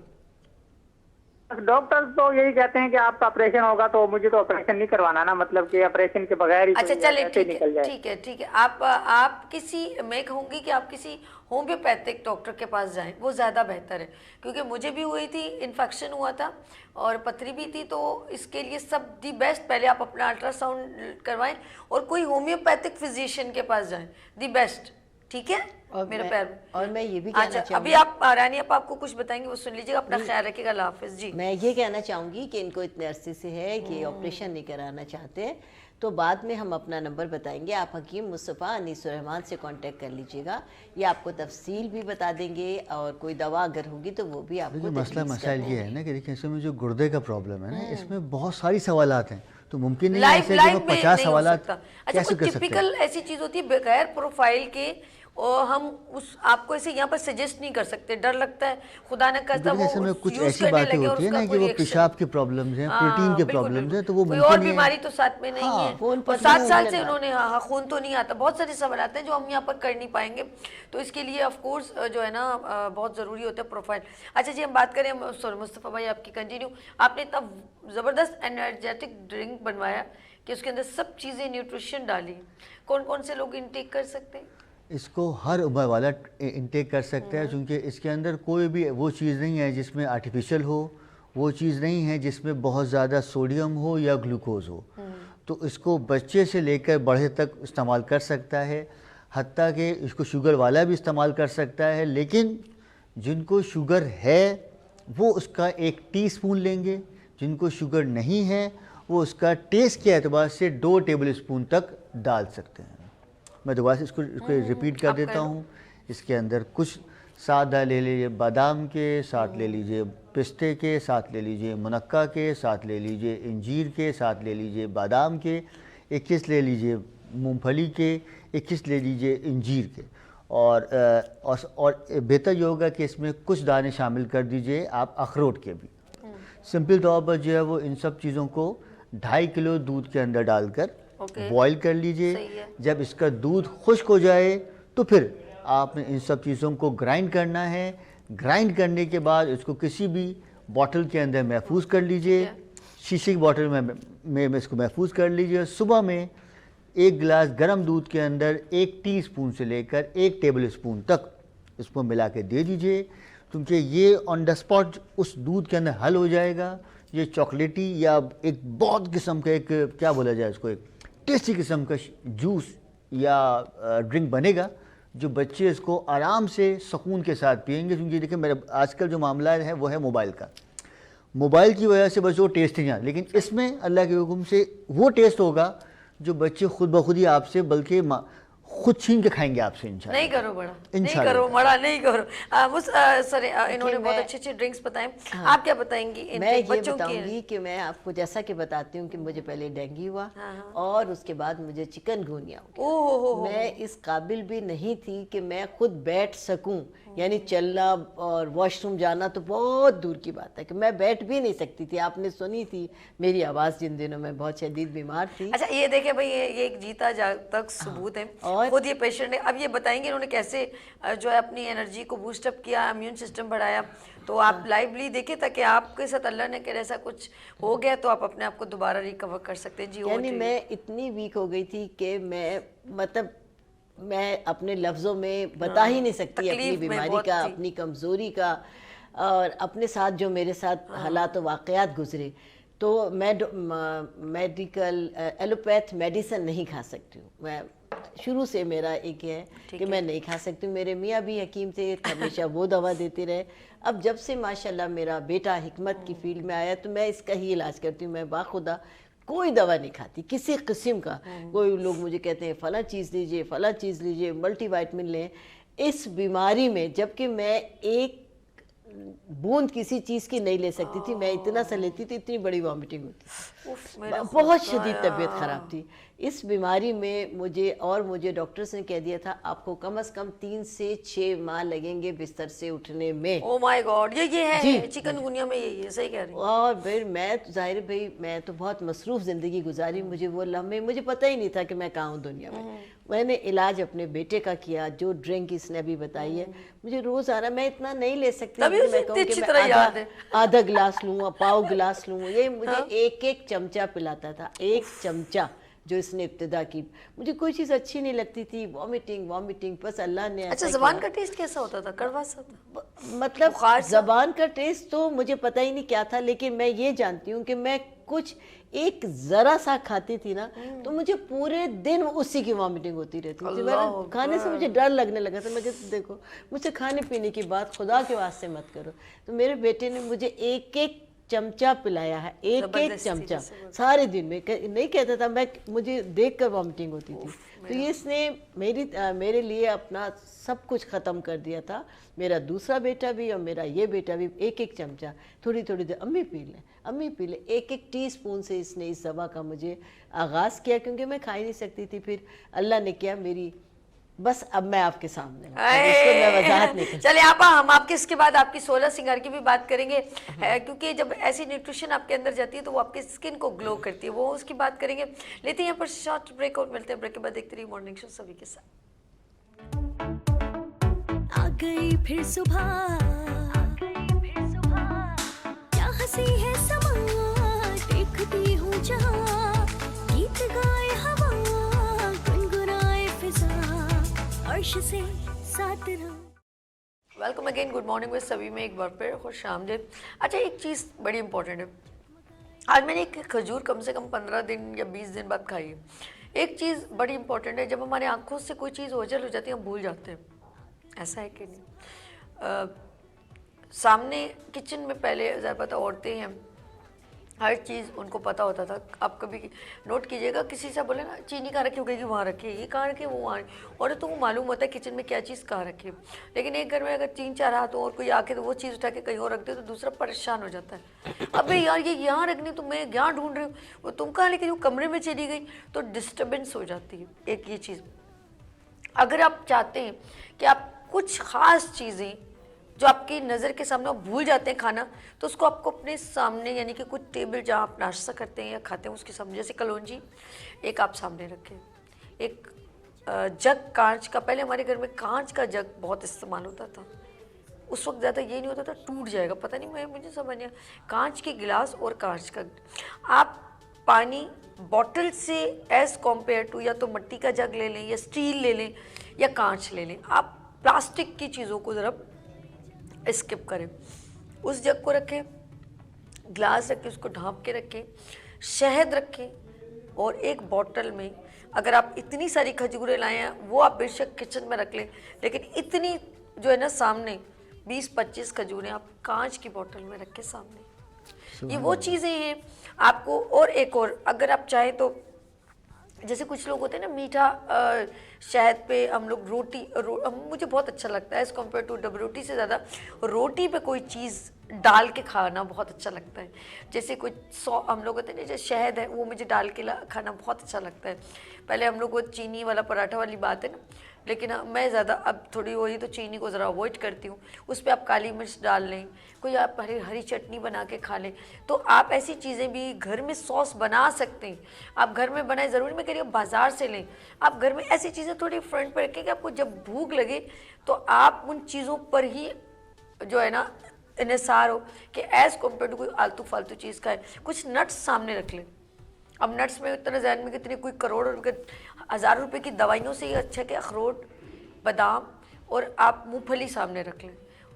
डॉक्टर तो यही कहते हैं कि आपका ऑपरेशन होगा, तो मुझे तो ऑपरेशन नहीं करवाना ना, मतलब कि ऑपरेशन के बगैर ही अच्छा कोई चलिए ऐसे ठीक निकल है जाए। ठीक है ठीक है। आप किसी, मैं कहूँगी कि आप किसी होम्योपैथिक डॉक्टर के पास जाएं, वो ज़्यादा बेहतर है। क्योंकि मुझे भी हुई थी, इन्फेक्शन हुआ था और पथरी भी थी, तो इसके लिए सब दी बेस्ट पहले आप अपना अल्ट्रासाउंड करवाएं और कोई होम्योपैथिक फिजिशियन के पास जाएं, दी बेस्ट। ठीक है मेरे पैर। और मैं ये भी कहना अच्छा चाहूँगी, अभी आप रानी आप आपको कुछ बताएंगे, वो सुन लीजिएगा। अपना ख्याल रखिएगा। अल्लाह हाफिज़ जी। मैं ये कहना चाहूँगी कि इनको इतने अरसे से है कि ऑपरेशन नहीं कराना चाहते, तो बाद में हम अपना नंबर बताएंगे, आप हकीम मुस्तफ़ा अनीसुर से कांटेक्ट कर लीजिएगा। ये आपको तफसील भी बता देंगे और कोई दवा अगर होगी तो वो भी आपको देखिए तजवीज़ कर मसाइल ये देंगे। है ना कि देखिए इसमें जो गुर्दे का प्रॉब्लम है ना, इसमें बहुत सारी सवालात हैं, तो मुमकिन नहीं है लाइव ऐसे कि लाइव वो में 50 नहीं हो सवालात सकता। अच्छा कैसे कुछ कर सकते हैं। टिपिकल ऐसी चीज होती है बगैर प्रोफाइल के, और हम उस आपको ऐसे यहाँ पर सजेस्ट नहीं कर सकते, डर लगता है खुदा न करता देखिए ऐसे में कुछ ऐसी बातें होती है ना कि वो पेशाब की प्रॉब्लम्स हैं, प्रोटीन के प्रॉब्लम्स हैं, तो वो कोई मुमकिन और नहीं है। बीमारी तो साथ में नहीं हाँ, है। खून और पतला 7 साल होने से लगा। उन्होंने हाँ खून तो नहीं आता, बहुत सारे सवाल आते हैं जो हम यहाँ पर कर नहीं पाएंगे, तो इसके लिए ऑफ कोर्स जो है ना बहुत ज़रूरी होता है प्रोफाइल। अच्छा जी हम बात करें, सॉरी मुस्तफ़ा भाई आपकी कंटिन्यू। आपने इतना ज़बरदस्त एनर्जेटिक ड्रिंक बनवाया कि उसके अंदर सब चीज़ें न्यूट्रिशन डाली, कौन कौन से लोग इनटेक कर सकते हैं? इसको हर उम्र वाला इंटेक कर सकता है, क्योंकि इसके अंदर कोई भी वो चीज़ नहीं है जिसमें आर्टिफिशियल हो, वो चीज़ नहीं है जिसमें बहुत ज़्यादा सोडियम हो या ग्लूकोज हो। तो इसको बच्चे से लेकर बड़े तक इस्तेमाल कर सकता है, हत्ता कि इसको शुगर वाला भी इस्तेमाल कर सकता है। लेकिन जिनको शुगर है वो उसका 1 टीस्पून लेंगे, जिनको शुगर नहीं है वो उसका टेस्ट के एतबार से 2 टेबल स्पून तक डाल सकते हैं। मैं दोबारा से इसको रिपीट कर देता हूँ। इसके अंदर कुछ 7 दाने ले लीजिए बादाम के, 7 ले लीजिए पिस्ते के, 7 ले लीजिए मुनक्का के, 7 ले लीजिए इंजीर के, 7 ले लीजिए बादाम के, 21 ले लीजिए मूंगफली के, 21 ले लीजिए इंजीर के, और बेहतर ये होगा कि इसमें कुछ दाने शामिल कर दीजिए आप अखरोट के भी। सिंपल तौर पर जो है वो इन सब चीज़ों को 2.5 किलो दूध के अंदर डालकर बॉईल कर लीजिए। जब इसका दूध खुश्क हो जाए तो फिर आपने इन सब चीज़ों को ग्राइंड करना है। ग्राइंड करने के बाद इसको किसी भी बॉटल के अंदर महफूज कर लीजिए, शीशे की बॉटल में इसको महफूज कर लीजिए। सुबह में 1 गिलास गर्म दूध के अंदर 1 टीस्पून से लेकर 1 टेबल स्पून तक इसको मिला के दे दीजिए, क्योंकि ये ऑन द स्पॉट उस दूध के अंदर हल हो जाएगा। ये चॉकलेटी या एक बहुत किस्म का एक क्या बोला जाए इसको, एक टेस्टी किस्म का जूस या ड्रिंक बनेगा जो बच्चे इसको आराम से सुकून के साथ पिएंगे। क्योंकि देखिए मेरा आजकल जो मामला है वो है मोबाइल का। मोबाइल की वजह से बस वो टेस्ट ही नहीं, लेकिन इसमें अल्लाह के हुक्म से वो टेस्ट होगा जो बच्चे खुद ब खुद ही आपसे बल्कि खुद छीन के खाएंगे आपसे। इंशाल्लाह नहीं करो बड़ा, नहीं करो बड़ा, नहीं करो। सर इन्होंने बहुत अच्छे अच्छे ड्रिंक्स बताए, आप क्या बताएंगी इन मैं ये बच्चों बताऊंगी कि मैं आपको जैसा कि बताती हूँ कि मुझे पहले डेंगू हुआ और उसके बाद मुझे चिकनगुनिया हो गया। मैं इस काबिल भी नहीं थी कि मैं खुद बैठ सकूं, यानी चलना और वॉशरूम जाना तो बहुत दूर की बात है कि मैं बैठ भी नहीं सकती थी। आपने सुनी थी मेरी आवाज़ जिन दिनों में बहुत शदीद बीमार थी। अच्छा ये देखे भाई, ये एक जीता जागता सबूत है। और खुद ये पेशेंट है। अब ये बताएंगे इन्होंने कैसे जो है अपनी एनर्जी को बूस्टअप किया, इम्यून सिस्टम बढ़ाया। तो आप लाइवली देखे ताकि आपके साथ अल्लाह ने करे ऐसा कुछ हो गया तो आप अपने आप को दोबारा रिकवर कर सकते हैं। जी यानी मैं इतनी वीक हो गई थी कि मैं अपने लफ्ज़ों में बता ही नहीं सकती अपनी बीमारी का, अपनी कमज़ोरी का, और अपने साथ जो मेरे साथ हालात व वाक़यात गुजरे। तो मैं मेडिकल एलोपैथ मेडिसिन नहीं खा सकती हूँ। मैं शुरू से मेरा एक है कि मैं नहीं खा सकती हूँ। मेरे मियाँ भी हकीम थे, हमेशा वो दवा देते रहे। अब जब से माशाल्लाह मेरा बेटा हिकमत की फील्ड में आया तो मैं इसका ही इलाज करती हूँ। मैं बाखुदा कोई दवा नहीं खाती किसी किस्म का। कोई लोग मुझे कहते हैं फ़लाँ चीज़ लीजिए, फ़लाँ चीज़ लीजिए, मल्टीवाइटमिन लें इस बीमारी में, जबकि मैं एक बूंद किसी चीज़ की नहीं ले सकती थी। मैं इतना सा लेती थी, इतनी बड़ी वॉमिटिंग होती थी, बहुत शदीद तबीयत ख़राब थी इस बीमारी में मुझे डॉक्टर्स ने कह दिया था आपको कम से कम 3 से 6 माह लगेंगे बिस्तर से उठने में। ओह माय गॉड, ये है चिकनगुनिया में यही है, सही कह रही हैं। और फिर मैं तो जाहिर भाई मैं तो बहुत मसरूफ़ ज़िंदगी गुजारी। मुझे वो लम्हे मुझे पता ही नहीं था कि मैं कहाँ हूँ दुनिया में। मैंने इलाज अपने बेटे का किया, जो ड्रिंक इसने अभी बताई है। मुझे रोज़ाना मैं इतना नहीं ले सकती कि मैं कहूँ कि मैं आधा गिलास लूँ, पाव गिलास लूँ। ये मुझे एक चमचा पिलाता था, 1 चमचा जो इसने इब्तिदा की। मुझे कोई चीज़ अच्छी नहीं लगती थी, वॉमिटिंग बस अल्लाह ने। अच्छा ज़बान का टेस्ट कैसा होता था? कड़वा सा था? मतलब ज़बान का टेस्ट तो मुझे पता ही नहीं क्या था, लेकिन मैं ये जानती हूँ कि मैं कुछ एक ज़रा सा खाती थी ना तो मुझे पूरे दिन उसी की वॉमिटिंग होती रहती थी। मेरा खाने से मुझे डर लगने लगा था। मैं कहती देखो मुझसे खाने पीने की बात खुदा के वास्ते मत करो। तो मेरे बेटे ने मुझे एक चमचा पिलाया है, एक चमचा सारे दिन में। नहीं कहता था, मुझे देखकर वॉमिटिंग होती थी। तो ये इसने मेरे लिए अपना सब कुछ ख़त्म कर दिया था। मेरा दूसरा बेटा भी और मेरा ये बेटा भी एक चमचा थोड़ी देर अम्मी पी ले 1 टीस्पून से इसने इस दवा का मुझे आगाज़ किया, क्योंकि मैं खा ही नहीं सकती थी। फिर अल्लाह ने किया मेरी, बस अब मैं आपके सामने हूं, इसको मैं वजाहत नहीं कर। चलिए आपा, हम आपके इसके बाद आपकी 16 सिंगार की भी बात करेंगे, क्योंकि जब ऐसी न्यूट्रिशन आपके अंदर जाती है तो वो आपकी स्किन को ग्लो करती है, वो उसकी बात करेंगे। लेते हैं यहाँ पर शॉर्ट ब्रेक और मिलते हैं ब्रेक के बाद। देखते रहिए मॉर्निंग शो सभी के साथ। आ गई फिर सुबह, क्या हंसी है समा, देखती हूँ जहाँ, गीत गाए हवा, गुनगुनाए फिजा, अर्श से साथ रहो। Welcome again, good morning with सभी में एक बार फिर खुश आमदीद। अच्छा एक चीज़ बड़ी इंपॉर्टेंट है, आज मैंने एक खजूर कम से कम 15 दिन या 20 दिन बाद खाई है। एक चीज़ बड़ी इंपॉर्टेंट है, जब हमारे आंखों से कोई चीज़ ओझल हो जाती है हम भूल जाते हैं, ऐसा है कि नहीं? सामने किचन में पहले ज़रा पता औरतें हैं, हर चीज़ उनको पता होता था। आप कभी नोट कीजिएगा, किसी से बोले ना चीनी कहाँ रखी, होगी वहाँ रखी, ये कहाँ रखी, वो वहाँ, और तो वो मालूम होता है किचन में क्या चीज़ कहाँ रखी। लेकिन एक घर में अगर 3-4 हाथ हो और कोई आके तो वो चीज़ उठा के कहीं और रख दे तो दूसरा परेशान हो जाता है। अबे यार ये यहाँ रखनी, तो मैं यहाँ ढूंढ रही हूँ, वो तुम कहाँ लेके जो कमरे में चली गई, तो डिस्टर्बेंस हो जाती है। एक ये चीज़। अगर आप चाहते हैं कि आप कुछ खास चीज़ें जो आपकी नज़र के सामने आप भूल जाते हैं खाना, तो उसको आपको अपने सामने, यानी कि कुछ टेबल जहाँ आप नाश्ता करते हैं या खाते हैं उसके सामने, जैसे कलौंजी एक आप सामने रखें, एक जग कांच का, पहले हमारे घर में कांच का जग बहुत इस्तेमाल होता था, उस वक्त ज़्यादा ये नहीं होता था टूट जाएगा, पता नहीं मुझे समझ नहीं आया, कांच के गिलास और कांच का आप पानी बॉटल से एज कॉम्पेयर टू या तो मिट्टी का जग ले लें या स्टील ले लें या कांच ले लें, आप प्लास्टिक की चीज़ों को ज़रा स्किप करें। उस जग को रखें, ग्लास रखें, उसको ढाँप के रखें, शहद रखें और एक बॉटल में अगर आप इतनी सारी खजूरें लाए हैं वो आप बेशक किचन में रख लें, लेकिन इतनी जो है ना सामने 20-25 खजूरें आप कांच की बॉटल में रखें सामने। ये वो चीज़ें हैं आपको। और एक और अगर आप चाहें तो जैसे कुछ लोग होते हैं ना मीठा शहद पे हम लोग मुझे बहुत अच्छा लगता है एज़ कम्पेयर टू डबल रोटी से ज़्यादा रोटी पे कोई चीज़ डाल के खाना बहुत अच्छा लगता है। जैसे कुछ हम लोग होते हैं ना जैसे शहद है वो मुझे डाल के खाना बहुत अच्छा लगता है। पहले हम लोग वो चीनी वाला पराठा वाली बात है ना, लेकिन मैं ज़्यादा अब थोड़ी हो रही तो चीनी को ज़रा अवॉइड करती हूँ। उस पर आप काली मिर्च डाल लें, कोई आप हरी चटनी बना के खा लें, तो आप ऐसी चीज़ें भी घर में सॉस बना सकते हैं। आप घर में बनाए, ज़रूरी मैं कह रही हूँ बाज़ार से लें। आप घर में ऐसी चीज़ें थोड़ी फ्रंट पर रखें कि आपको जब भूख लगे तो आप उन चीज़ों पर ही जो है ना इन्हिसार हो कि एज़ कम्पेयर टू कोई आलतू फालतू चीज़ खाए। कुछ नट्स सामने रख लें। अब नट्स में इतना जहन में कितनी कोई करोड़ हज़ार रुपए की दवाइयों से ही अच्छा कि अखरोट, बादाम और आप मूंगफली सामने रख लें,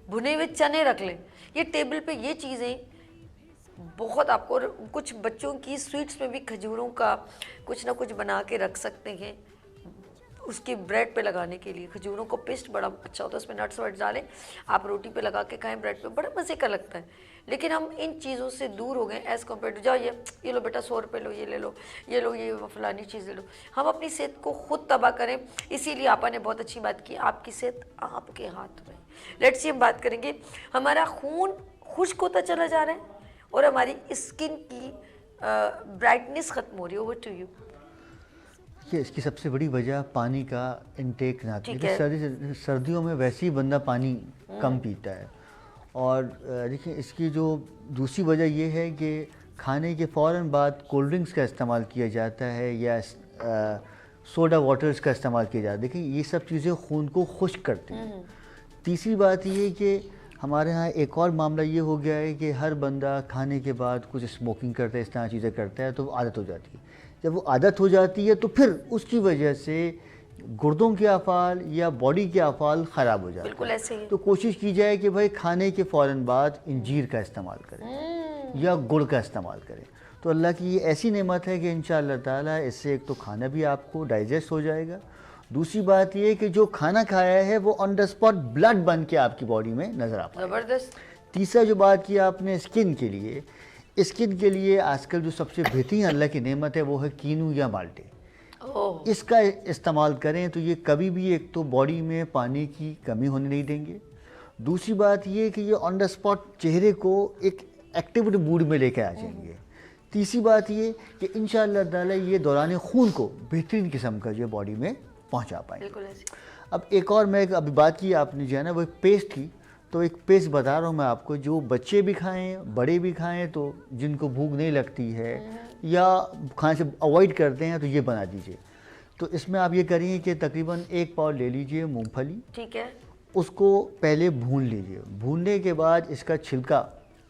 भुने हुए चने रख लें। ये टेबल पे ये चीज़ें बहुत आपको, कुछ बच्चों की स्वीट्स में भी खजूरों का कुछ ना कुछ बना के रख सकते हैं उसकी ब्रेड पे लगाने के लिए। खजूरों को पेस्ट बड़ा अच्छा होता है, उसमें नट्स वट्स डालें, आप रोटी पे लगा के खाएं ब्रेड पे, बड़ा मज़े का लगता है। लेकिन हम इन चीज़ों से दूर हो गए एज़ कम्पेयर टू जाओ ये लो बेटा 100 रुपये लो, ये ले लो, ये लो, ये फलानी चीज़ ले लो। हम अपनी सेहत को खुद तबाह करें। इसीलिए आपा ने बहुत अच्छी बात की, आपकी सेहत आपके हाथ में। लेट्स सी हम बात करेंगे, हमारा खून खुश्क होता चला जा रहा है और हमारी स्किन की ब्राइटनेस ख़त्म हो रही है। Over to you. देखिए इसकी सबसे बड़ी वजह पानी का इंटेक ना, ठीक है। सर्दियों में वैसे ही बंदा पानी कम पीता है। और देखिए इसकी जो दूसरी वजह ये है कि खाने के फ़ौरन बाद कोल्ड ड्रिंक्स का इस्तेमाल किया जाता है या सोडा वाटर्स का इस्तेमाल किया जाता है। देखिए ये सब चीज़ें खून को खुश्क करती हैं। तीसरी बात ये है कि हमारे यहाँ एक और मामला ये हो गया है कि हर बंदा खाने के बाद कुछ स्मोकिंग करता है, इस तरह चीज़ें करता है, तो आदत हो जाती है। जब वो आदत हो जाती है तो फिर उसकी वजह से गुर्दों के अफ़ाल या बॉडी के अफ़ाल ख़राब हो जाते हैं। बिल्कुल ऐसे ही। तो कोशिश की जाए कि भाई खाने के फ़ौरन बाद इंजीर का इस्तेमाल करें या गुड़ का इस्तेमाल करें। तो अल्लाह की ये ऐसी नेमत है कि इंशाअल्लाह ताला इससे एक तो खाना भी आपको डाइजेस्ट हो जाएगा, दूसरी बात ये कि जो खाना खाया है वो ऑन द स्पॉट ब्लड बन के आपकी बॉडी में नज़र आ पाएगा। ज़बरदस्त। तीसरा जो बात की आपने स्किन के लिए आजकल जो सबसे बेहतरीन अल्लाह की नेमत है वो है कीनू या माल्टे। इसका इस्तेमाल करें तो ये कभी भी एक तो बॉडी में पानी की कमी होने नहीं देंगे, दूसरी बात ये कि ये ऑन द स्पॉट चेहरे को एक एक्टिव मूड में लेके आ जाएंगे। तीसरी बात ये कि इंशाअल्लाह ताला ये दौरान खून को बेहतरीन किस्म का जो बॉडी में पहुंचा पाएंगे। अब एक और मैं अभी बात की आपने जो है ना वो पेस्ट की, तो एक पेस्ट बता रहा हूँ मैं आपको, जो बच्चे भी खाएं बड़े भी खाएं, तो जिनको भूख नहीं लगती है या खाने से अवॉइड करते हैं तो ये बना दीजिए। तो इसमें आप ये करिए कि तकरीबन 1 पाव ले लीजिए मूंगफली, ठीक है, उसको पहले भून लीजिए, भूनने के बाद इसका छिलका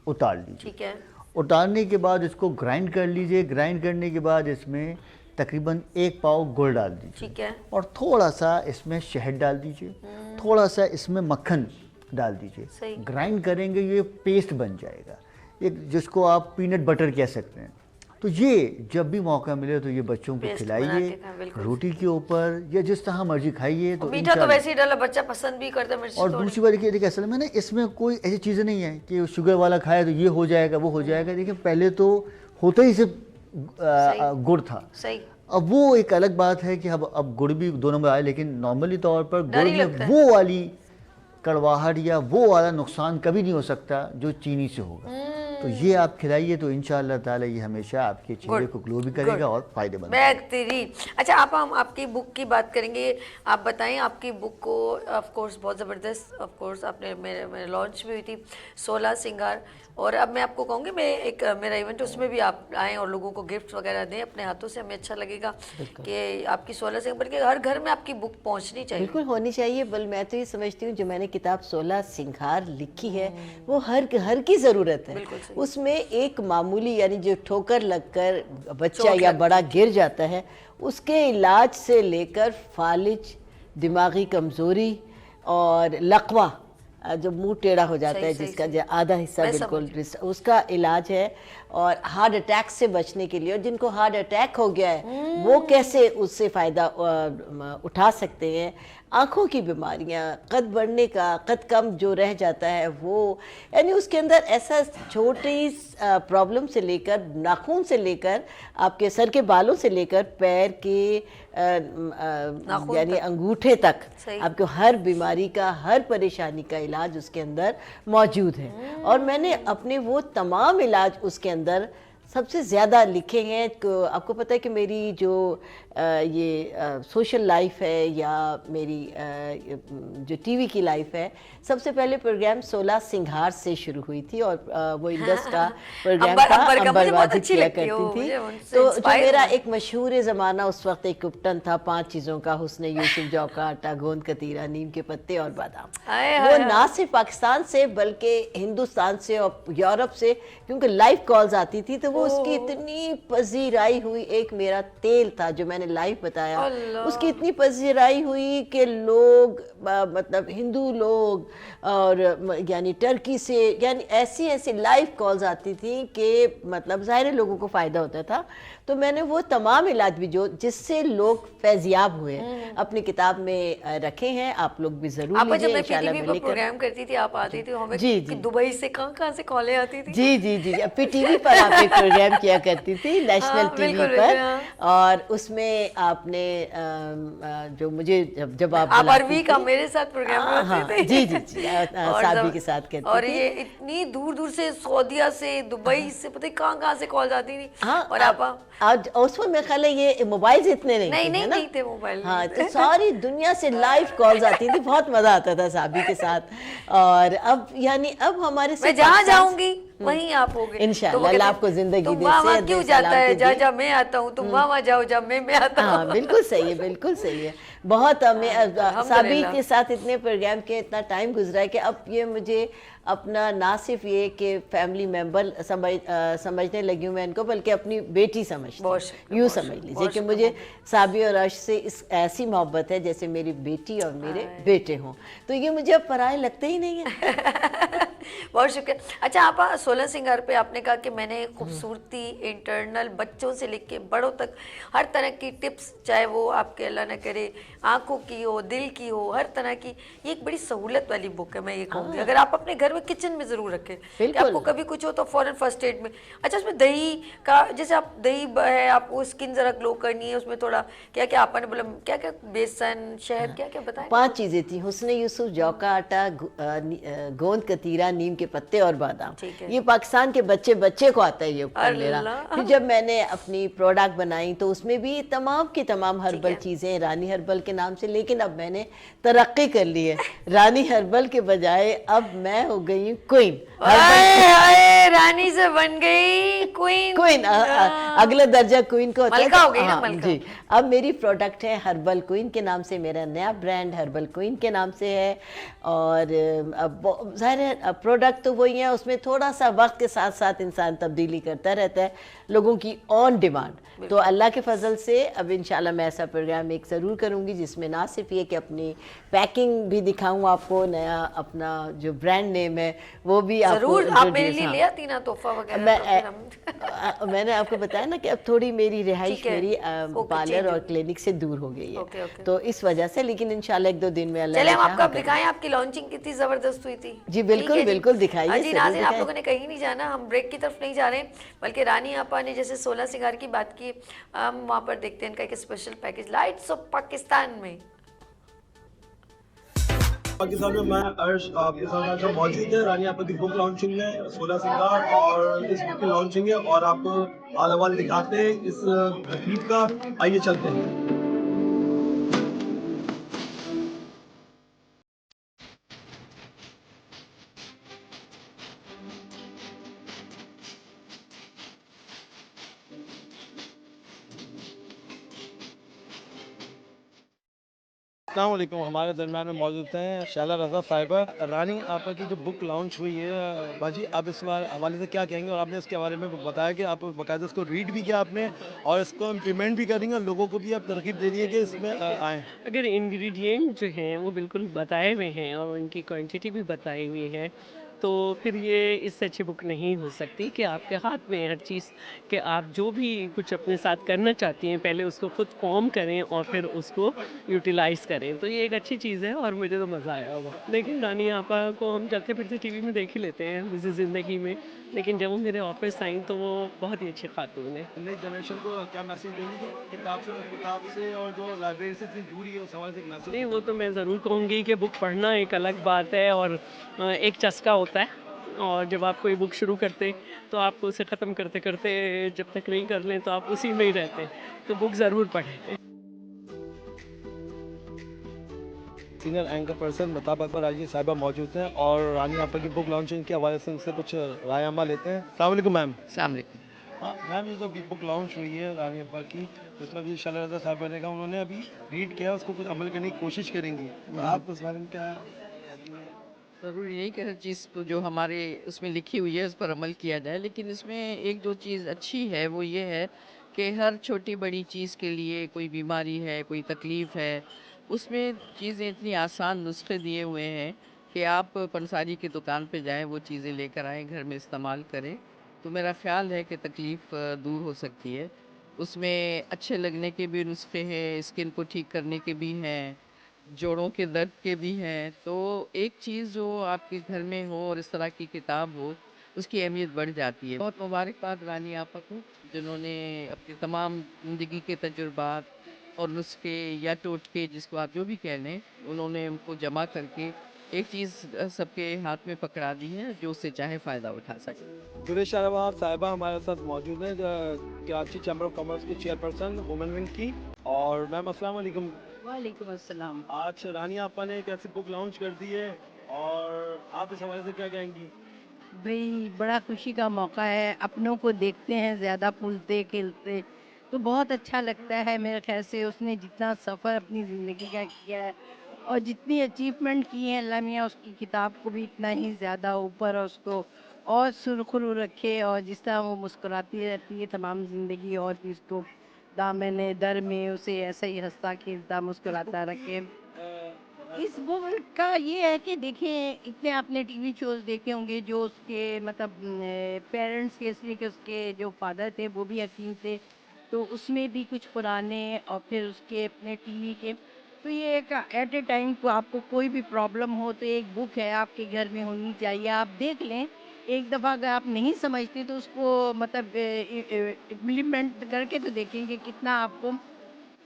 उतार लीजिए, ठीक है, उतारने के बाद इसको ग्राइंड कर लीजिए, ग्राइंड करने के बाद इसमें तकरीबन 1 पाव गुड़ डाल दीजिए, ठीक है, और थोड़ा सा इसमें शहद डाल दीजिए, थोड़ा सा इसमें मक्खन डाल दीजिए, ग्राइंड करेंगे ये पेस्ट बन जाएगा, एक जिसको आप पीनट बटर कह सकते हैं। तो ये जब भी मौका मिले तो ये बच्चों को खिलाइए, रोटी के ऊपर या जिस तरह मर्जी खाइए। तो मीठा तो वैसे ही डाला, बच्चा पसंद भी करता है मिर्ची। और दूसरी बात देखिए असल में ना इसमें कोई ऐसी चीज़ें नहीं है कि शुगर वाला खाए तो ये हो जाएगा वो हो जाएगा। देखिए पहले तो होता ही सिर्फ गुड़ था, सही। अब वो एक अलग बात है कि अब गुड़ भी 2 नंबर आए, लेकिन नॉर्मली तौर पर गुड़ में वो वाली कड़वाहट या वो वाला नुकसान कभी नहीं हो सकता जो चीनी से होगा। तो ये आप खिलाइए तो इंशाअल्लाह ताला ये हमेशा आपके चेहरे को ग्लो भी करेगा और फायदेमंद। बेहतरीन। अच्छा आप, हम आपकी बुक की बात करेंगे। आप बताएं आपकी बुक को, ऑफ कोर्स बहुत ज़बरदस्त, ऑफ कोर्स आपने मेरे लॉन्च भी हुई थी 16 सिंगार, और अब मैं आपको कहूँगी मैं एक मेरा इवेंट उसमें भी आप आएँ और लोगों को गिफ्ट वगैरह दें अपने हाथों से, हमें अच्छा लगेगा कि आपकी 16 सिंगार, बल्कि हर घर में आपकी बुक पहुँचनी चाहिए। बिल्कुल होनी चाहिए। बल मैं तो ये समझती हूँ जो मैंने किताब 16 सिंगार लिखी है वो हर की ज़रूरत है। उसमें एक मामूली यानी जो ठोकर लगकर बच्चा या बड़ा गिर जाता है उसके इलाज से लेकर फालिज, दिमागी कमज़ोरी और लकवा जो मुंह टेढ़ा हो जाता है, जिसका जो आधा हिस्सा बिल्कुल उसका इलाज है, और हार्ट अटैक से बचने के लिए, और जिनको हार्ट अटैक हो गया है वो कैसे उससे फ़ायदा उठा सकते हैं, आँखों की बीमारियाँ, कद बढ़ने का, कद कम जो रह जाता है वो, यानी उसके अंदर ऐसा छोटी प्रॉब्लम से लेकर नाखून से लेकर आपके सर के बालों से लेकर पैर के यानी अंगूठे तक आपको हर बीमारी का, हर परेशानी का इलाज उसके अंदर मौजूद है। और मैंने अपने वो तमाम इलाज उसके अंदर सबसे ज़्यादा लिखे हैं। आपको पता है कि मेरी जो सोशल लाइफ है या मेरी जो टीवी की लाइफ है, सबसे पहले प्रोग्राम 16 सिंगार से शुरू हुई थी, और वो इंडस का प्रोग्राम था, अंबर वाजिद किया करती थी। तो जो मेरा एक मशहूर ज़माना उस वक्त एक उपटन था 5 चीज़ों का, हुस्न यूसुफ, जौ का आटा, गोंद कतीरा, नीम के पत्ते और बादाम। वो ना सिर्फ पाकिस्तान से बल्कि हिंदुस्तान से और यूरोप से, क्योंकि लाइव कॉल्स आती थी, तो वो उसकी इतनी पजीराई हुई। एक मेरा तेल था जो मैंने लाइव बताया, उसकी इतनी पजीराई हुई कि लोग मतलब हिंदू लोग और यानी टर्की से, यानी ऐसी ऐसी लाइव कॉल्स आती थी कि मतलब ज़ाहिर लोगों को फ़ायदा होता था। तो मैंने वो तमाम इलाज भी जो जिससे लोग फैज़याब हुए अपनी किताब में रखे हैं, आप लोग भी ज़रूर लीजिए। जब मैं पीटीवी पर प्रोग्राम करती थी आप आती थी, हमें जी दुबई से कहाँ से कॉलें आती थी। जी जी जी पीटीवी पर आप एक प्रोग्राम किया करती थी, नेशनल टीवी पर, और उसमें आपने जो मुझे जब आप अरवी का मेरे साथ प्रोग्राम करते थे। जी जी जी साबी के साथ करती और थी। ये इतनी दूर दूर से, सऊदीया से, दुबई से, पता है कहाँ से कॉल आती थी। और आप आज उस वक्त मेरे ख्याल है ये मोबाइल इतने नहीं थे मोबाइल। हाँ, तो सारी दुनिया से लाइव कॉल्स आती थी, बहुत मजा आता था साबी के साथ। और अब यानी अब हमारे मैं जहाँ जाऊंगी वहीं आप होगे इंशाल्लाह। अल्लाह आपको जिंदगी दे, वहाँ क्यों जाता है, जहाँ मैं आता हूँ तुम वहाँ जाओ, जहाँ मैं आता हूँ। हाँ बिल्कुल सही है, बिल्कुल सही है। बहुत हमें साबी के साथ इतने प्रोग्राम के इतना टाइम गुजरा है कि अब ये मुझे अपना ना सिर्फ ये कि फैमिली मेंबर समझने लगी हूँ मैं इनको, बल्कि अपनी बेटी समझती हूँ, यूँ समझ लीजिए कि मुझे साबी और अर्श से इस ऐसी मोहब्बत है जैसे मेरी बेटी और मेरे बेटे हों। तो ये मुझे अब पराए लगते ही नहीं है। बहुत शुक्रिया। अच्छा आप 16 सिंगार पे आपने कहा कि मैंने खूबसूरती, इंटरनल, बच्चों से लेके बड़ों तक हर तरह की टिप्स, चाहे वो आपके अल्लाह न करे आंखों की हो, दिल की हो, हर तरह की, ये एक बड़ी सहूलत वाली बुक है। मैं ये कहूँगी अगर आप अपने घर में किचन में जरूर रखें कि आपको कभी कुछ हो तो फौरन फर्स्ट एड में। अच्छा उसमें दही का, जैसे आप दही है, आपको स्किन जरा ग्लो करनी है, उसमें थोड़ा क्या क्या आपने बोला, क्या क्या बेसन, शहद, क्या क्या बताया? 5 चीजें थी, हुस्न यूसुफ, जौ का आटा, गोंद कतीरा, नीम के पत्ते और बादाम। ये पाकिस्तान के बच्चे को आता है ये कर लेना। फिर जब मैंने अपनी प्रोडक्ट बनाई तो उसमें भी तमाम की तमाम हर्बल चीजें, रानी हर्बल के नाम से, लेकिन अब मैंने तरक्की कर ली है। रानी हर्बल के बजाय अब मैं हो गई हूँ क्वीन। रानी से बन गई क्वीन। अगला दर्जा क्वीन को होता है। मलका हो गई ना, मलका। जी, अब मेरी प्रोडक्ट है हर्बल क्वीन के नाम से, मेरा नया ब्रांड हर्बल क्वीन के नाम से है। और अब जाहिर है प्रोडक्ट तो वही है, उसमें थोड़ा सा वक्त के साथ साथ इंसान तब्दीली करता रहता है, लोगों की ऑन डिमांड। तो अल्लाह के फजल से अब इंशाल्लाह मैं ऐसा प्रोग्राम एक ज़रूर करूँगी जिसमें ना सिर्फ ये कि अपनी पैकिंग भी दिखाऊँ आपको, नया अपना जो ब्रांड नेम है वो भी ज़रूर आप मेरे लिए ले आती ना तोहफा वगैरह। मैंने आपको बताया ना कि अब थोड़ी मेरी रिहाइश मेरी पार्लर और क्लिनिक से दूर हो गई है, तो इस वजह से। लेकिन इंशाल्लाह 1-2 दिन में अल्लाह चले हम आपको दिखाएं, आपकी लॉन्चिंग कितनी जबरदस्त हुई थी। जी बिल्कुल बिल्कुल दिखाइए। जी नाज़रीन, आप लोगों ने कहीं नहीं जाना, हम ब्रेक की तरफ नहीं जा रहे, बल्कि रानी आपा ने जैसे 16 सिंगार की बात की, हम वहाँ पर देखते हैं इनका एक special package lights off Pakistan में। बाकी साहब मैं अर्श आपके साथ आज मौजूद है रानी आपा की बुक लॉन्चिंग में 16 सिंगार और इस बुक की लॉन्चिंग है और आपको आला वाल दिखाते हैं इस तकलीफ का। आइए चलते हैं। अस्सलाम वालेकुम, हमारे दरम्यान में मौजूद हैं शैला रज़ा साहिबा। रानी आपा की जो बुक लॉन्च हुई है, बाजी आप इस बार हवाले से क्या कहेंगे? और आपने इसके बारे में बताया कि आप बाकायदा इसको रीड भी किया आपने और इसको इम्प्लीमेंट भी करेंगे और लोगों को भी आप तरकीब दे रही है कि इसमें आएँ। अगर इंग्रेडिएंट जो हैं वो बिल्कुल बताए हुए हैं और उनकी क्वांटिटी भी बताई हुई है तो फिर ये इससे अच्छी बुक नहीं हो सकती कि आपके हाथ में है हर चीज़ कि आप जो भी कुछ अपने साथ करना चाहती हैं पहले उसको खुद फॉर्म करें और फिर उसको यूटिलाइज़ करें, तो ये एक अच्छी चीज़ है और मुझे तो मज़ा आया हुआ। लेकिन रानी आपा को हम चलते फिरते टीवी में देख ही लेते हैं बिज़ी ज़िंदगी में, लेकिन जब वो मेरे ऑफिस आई तो वो बहुत ही अच्छी खातून है। नई जनरेशन को क्या मैसेज देंगे कि किताब से और जो लाइब्रेरी से इतनी दूरी है उस हवाले से एक मैसेज? नहीं, वो तो मैं ज़रूर कहूँगी कि बुक पढ़ना एक अलग बात है और एक चस्का होता है और जब आप कोई बुक शुरू करते तो आप उसे ख़त्म करते करते जब तक नहीं कर लें तो आप उसी में ही रहते, तो बुक ज़रूर पढ़ें। सीनियर एंकर पर्सन बताब अकबर आजी साहिबा मौजूद हैं और रानी आपा की बुक लॉन्चिंग के हवाले से उनसे कुछ राय अमा लेते हैं। अस्सलाम वालेकुम मैम। हाँ मैम, ये जो बुक लॉन्च हुई है रानी आपा की, उसमें भी शैला रज़ा साहिबा ने कहा उन्होंने अभी रीड किया, उसको कुछ अमल करने की कोशिश करेंगी, तो आप उस बारे में क्या? ज़रूरी नहीं कि हर चीज़ को जो हमारे उसमें लिखी हुई है उस पर अमल किया जाए, लेकिन इसमें एक जो चीज़ अच्छी है वो ये है कि हर छोटी बड़ी चीज़ के लिए, कोई बीमारी है, कोई तकलीफ़ है, उसमें चीज़ें इतनी आसान नुस्खे दिए हुए हैं कि आप पंसारी की दुकान पे जाएं, वो चीज़ें लेकर आएँ, घर में इस्तेमाल करें, तो मेरा ख़्याल है कि तकलीफ़ दूर हो सकती है। उसमें अच्छे लगने के भी नुस्खे हैं, स्किन को ठीक करने के भी हैं, जोड़ों के दर्द के भी हैं, तो एक चीज़ जो आपके घर में हो और इस तरह की किताब हो, उसकी अहमियत बढ़ जाती है। बहुत मुबारकबाद रानी आपा को, जिन्होंने अपनी तमाम ज़िंदगी के तजुर्बात और नुस्खे या टोटके जिसको आप जो भी कह लें, उन्होंने उनको जमा करके एक चीज़ सबके हाथ में पकड़ा दी है, जो उससे चाहे फ़ायदा उठा सके। गुरेश शहरवार साहिबा हमारे साथ मौजूद हैं, कराची चैम्बर ऑफ कॉमर्स की चेयरपर्सन वुमेन विंग की। और मैम अस्सलाम वालेकुम। वालेकुम अस्सलाम। आज रानी आपा ने एक ऐसी बुक लॉन्च कर दी है और आप इस हवाले से क्या कहेंगी? भई बड़ा खुशी का मौका है, अपनों को देखते हैं ज़्यादा फूलते-खिलते, तो बहुत अच्छा लगता है। मेरे ख़्याल से उसने जितना सफ़र अपनी ज़िंदगी का किया है और जितनी अचीवमेंट की है, अल्लाह मियाँ उसकी किताब को भी इतना ही ज़्यादा ऊपर और उसको और सुरखरू रखे और जिस तरह वो मुस्कुराती रहती है तमाम ज़िंदगी और भी उसको दामन दर में उसे ऐसा ही हँसता-खेलता मुस्कुराता रखे। इस बुक का ये है कि देखिए इतने आपने टीवी शोज़ देखे होंगे जो उसके मतलब पेरेंट्स के इसलिए कि उसके जो फादर थे वो भी हकीम थे, तो उसमें भी कुछ पुराने और फिर उसके अपने टीवी के, तो ये एक एट ए टाइम को आपको कोई भी प्रॉब्लम हो तो एक बुक है आपके घर में होनी चाहिए, आप देख लें। एक दफ़ा अगर आप नहीं समझते तो उसको मतलब इम्प्लीमेंट करके तो देखेंगे कितना आपको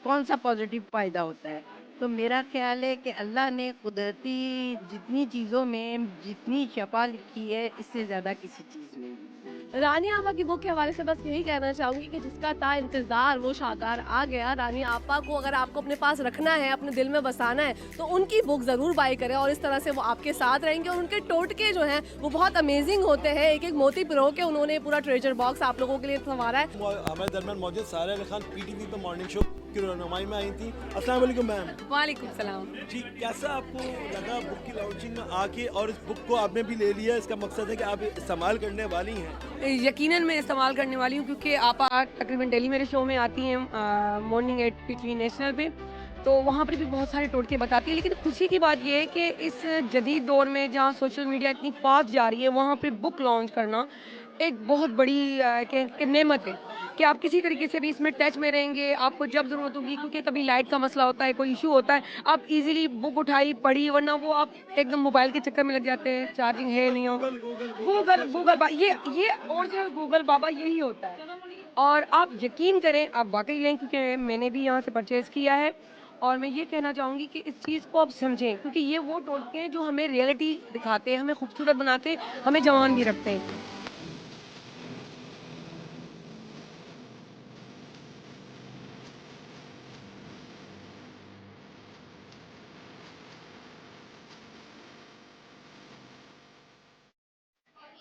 कौन सा पॉजिटिव फ़ायदा होता है। तो मेरा ख़्याल है कि अल्लाह ने कुदरती जितनी चीज़ों में जितनी शफ़ा लिखी है, इससे ज़्यादा किसी चीज़ में नहीं। रानी आपा की बुक के हवाले से बस यही कहना चाहूँगी कि जिसका था इंतज़ार वो शाकार आ गया। रानी आपा को अगर आपको अपने पास रखना है, अपने दिल में बसाना है, तो उनकी बुक ज़रूर बाय करें और इस तरह से वो आपके साथ रहेंगे और उनके टोटके जो हैं वो बहुत अमेजिंग होते हैं। एक-एक मोती पिरो के उन्होंने पूरा ट्रेजर बॉक्स आप लोगों के लिए संवारा है। हमारे दरमियान मौजूद सारा अली खान पीटीवी पे मॉर्निंग शो की रहनुमाई में आई थी। अस्सलाम वालेकुम मैम। वालेकुम सलाम। जी, कैसा आपको लगा बुक की लॉन्चिंग में आके और इस बुक को आपने भी ले लिया? इसका मकसद है कि आप इस्तेमाल करने वाली हैं? यकीनन मैं इस्तेमाल करने वाली हूँ क्योंकि आपा तकरीबन डेली मेरे शो में आती हैं मॉर्निंग 8 टीवी नेशनल पे, तो वहाँ पर भी बहुत सारे टोटके बताती है। लेकिन खुशी की बात ये है कि इस जदीद दौर में जहाँ सोशल मीडिया इतनी फास्ट जा रही है, वहाँ पे बुक लॉन्च करना एक बहुत बड़ी नेमत है कि आप किसी तरीके से भी इसमें टच में रहेंगे। आपको जब ज़रूरत होगी, क्योंकि कभी लाइट का मसला होता है, कोई इशू होता है, आप इजीली बुक उठाई पढ़ी, वरना वो आप एकदम मोबाइल के चक्कर में लग जाते हैं, चार्जिंग है नहीं हो। गूगल ये ओरिजिनल गूगल बाबा यही होता है और आप यकीन करें, आप वाकई लें क्योंकि मैंने भी यहाँ से परचेज़ किया है और मैं ये कहना चाहूँगी कि इस चीज़ को आप समझें, क्योंकि ये वो टोटके हैं जो हमें रियलिटी दिखाते हैं, हमें खूबसूरत बनाते हैं, हमें जवान भी रखते हैं।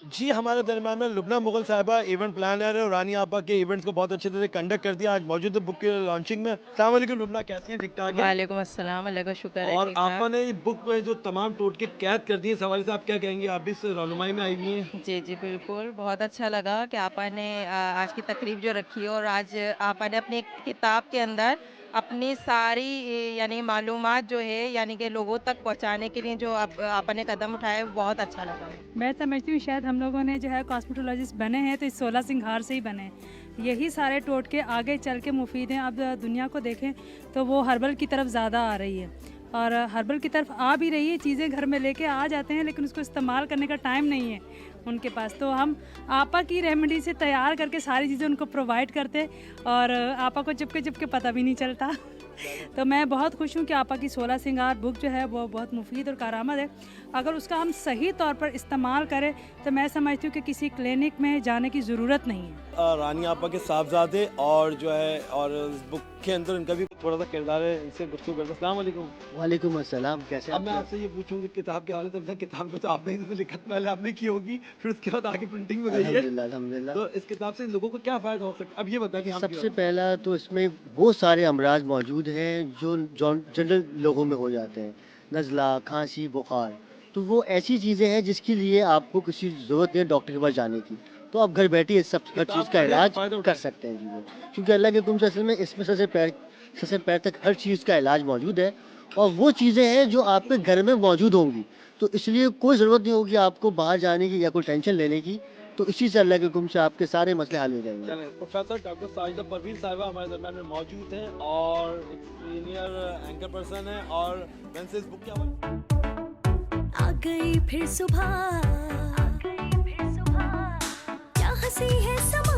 जी, हमारे दरमियान में लुबना मुगल साहिबा इवेंट प्लानर है और रानी आपा के इवेंट्स को बहुत अच्छे तरह से कंडक्ट कर दिया। आज मौजूद है बुक के लॉन्चिंग में। अस्सलाम वालेकुम लुबना, कैसी हैं? ठीक-ठाक हैं? वालेकुम अस्सलाम, अल्लाह का शुक्र है। और ठीक-ठाक। आपा ने ये बुक में जो तमाम टोटके कैद कर दिए, इस हवाले से आप क्या कहेंगी? आप भी इस रहनुमाई में आई हुई हैं। जी, जी, बिल्कुल। बहुत अच्छा लगा कि आपा ने आज की तकरीब जो रखी है, और आज आपा ने अपनी किताब के अंदर अपनी सारी यानी मालूमात जो है यानी कि लोगों तक पहुँचाने के लिए जो आपा ने कदम उठाए, वो बहुत अच्छा लगा। मैं समझती हूँ शायद हम लोगों ने जो है कॉस्मेटोलॉजिस्ट बने हैं तो इस 16 सिंगार से ही बने हैं। यही सारे टोटके आगे चल के मुफीद हैं। अब दुनिया को देखें तो वो हर्बल की तरफ ज़्यादा आ रही है, और हर्बल की तरफ आ भी रही है। चीज़ें घर में लेके आ जाते हैं, लेकिन उसको इस्तेमाल करने का टाइम नहीं है उनके पास। तो हम आपा की रेमेडी से तैयार करके सारी चीज़ें उनको प्रोवाइड करते, और आपा को चुपके पता भी नहीं चलता। तो मैं बहुत खुश हूँ कि आपा की 16 सिंगार बुक जो है वो बहुत मुफीद और कारआमद है। अगर उसका हम सही तौर पर इस्तेमाल करें तो मैं समझती हूँ कि किसी क्लिनिक में जाने की ज़रूरत नहीं है। रानी आपा के साहबजादे और जो है और इस बुक के अंदर इनका भी थोड़ा सा किरदार है, इनसे गुफ्तगू करते हैं। अस्सलाम वालेकुम। वालेकुम अस्सलाम, कैसे अब मैं आपसे ये पूछूंगी किताब के हवाले से। किताब में तो आपने इसमें लिखत पहले आपने की होगी, फिर उसके बाद आगे प्रिंटिंग में गई है। अल्हम्दुलिल्लाह। तो इस किताब से लोगों को क्या फ़ायदा हो सकता है? अब ये बताएं कि हम सबसे पहला तो इसमें वो सारे अमराज मौजूद हैं जो जनरल लोगों में हो जाते हैं, नज़ला, खांसी, बुखार। तो वो ऐसी चीज़ें हैं जिसके लिए आपको किसी ज़रूरत नहीं है डॉक्टर के पास जाने की। तो आप घर बैठे इस सब हर चीज़ का इलाज कर सकते हैं जी वो, क्योंकि अल्लाह के हुक्म से असल में इसमें सर से पैर तक हर चीज़ का इलाज मौजूद है, और वो चीज़ें हैं जो आपके घर में मौजूद होंगी। तो इसलिए कोई ज़रूरत नहीं होगी आपको बाहर जाने की या कोई टेंशन लेने की। तो इसी से अल्लाह के हुक्म से आपके सारे मसले हल हो जाएंगे। प्रोफेसर डॉक्टर साजिदा परवीन साहिबा हमारे दरमियान में मौजूद हैं और एक सीनियर एंकर पर्सन है, और मैं से इस बुक के आ गई फिर सुबह, क्या हंसी है समा,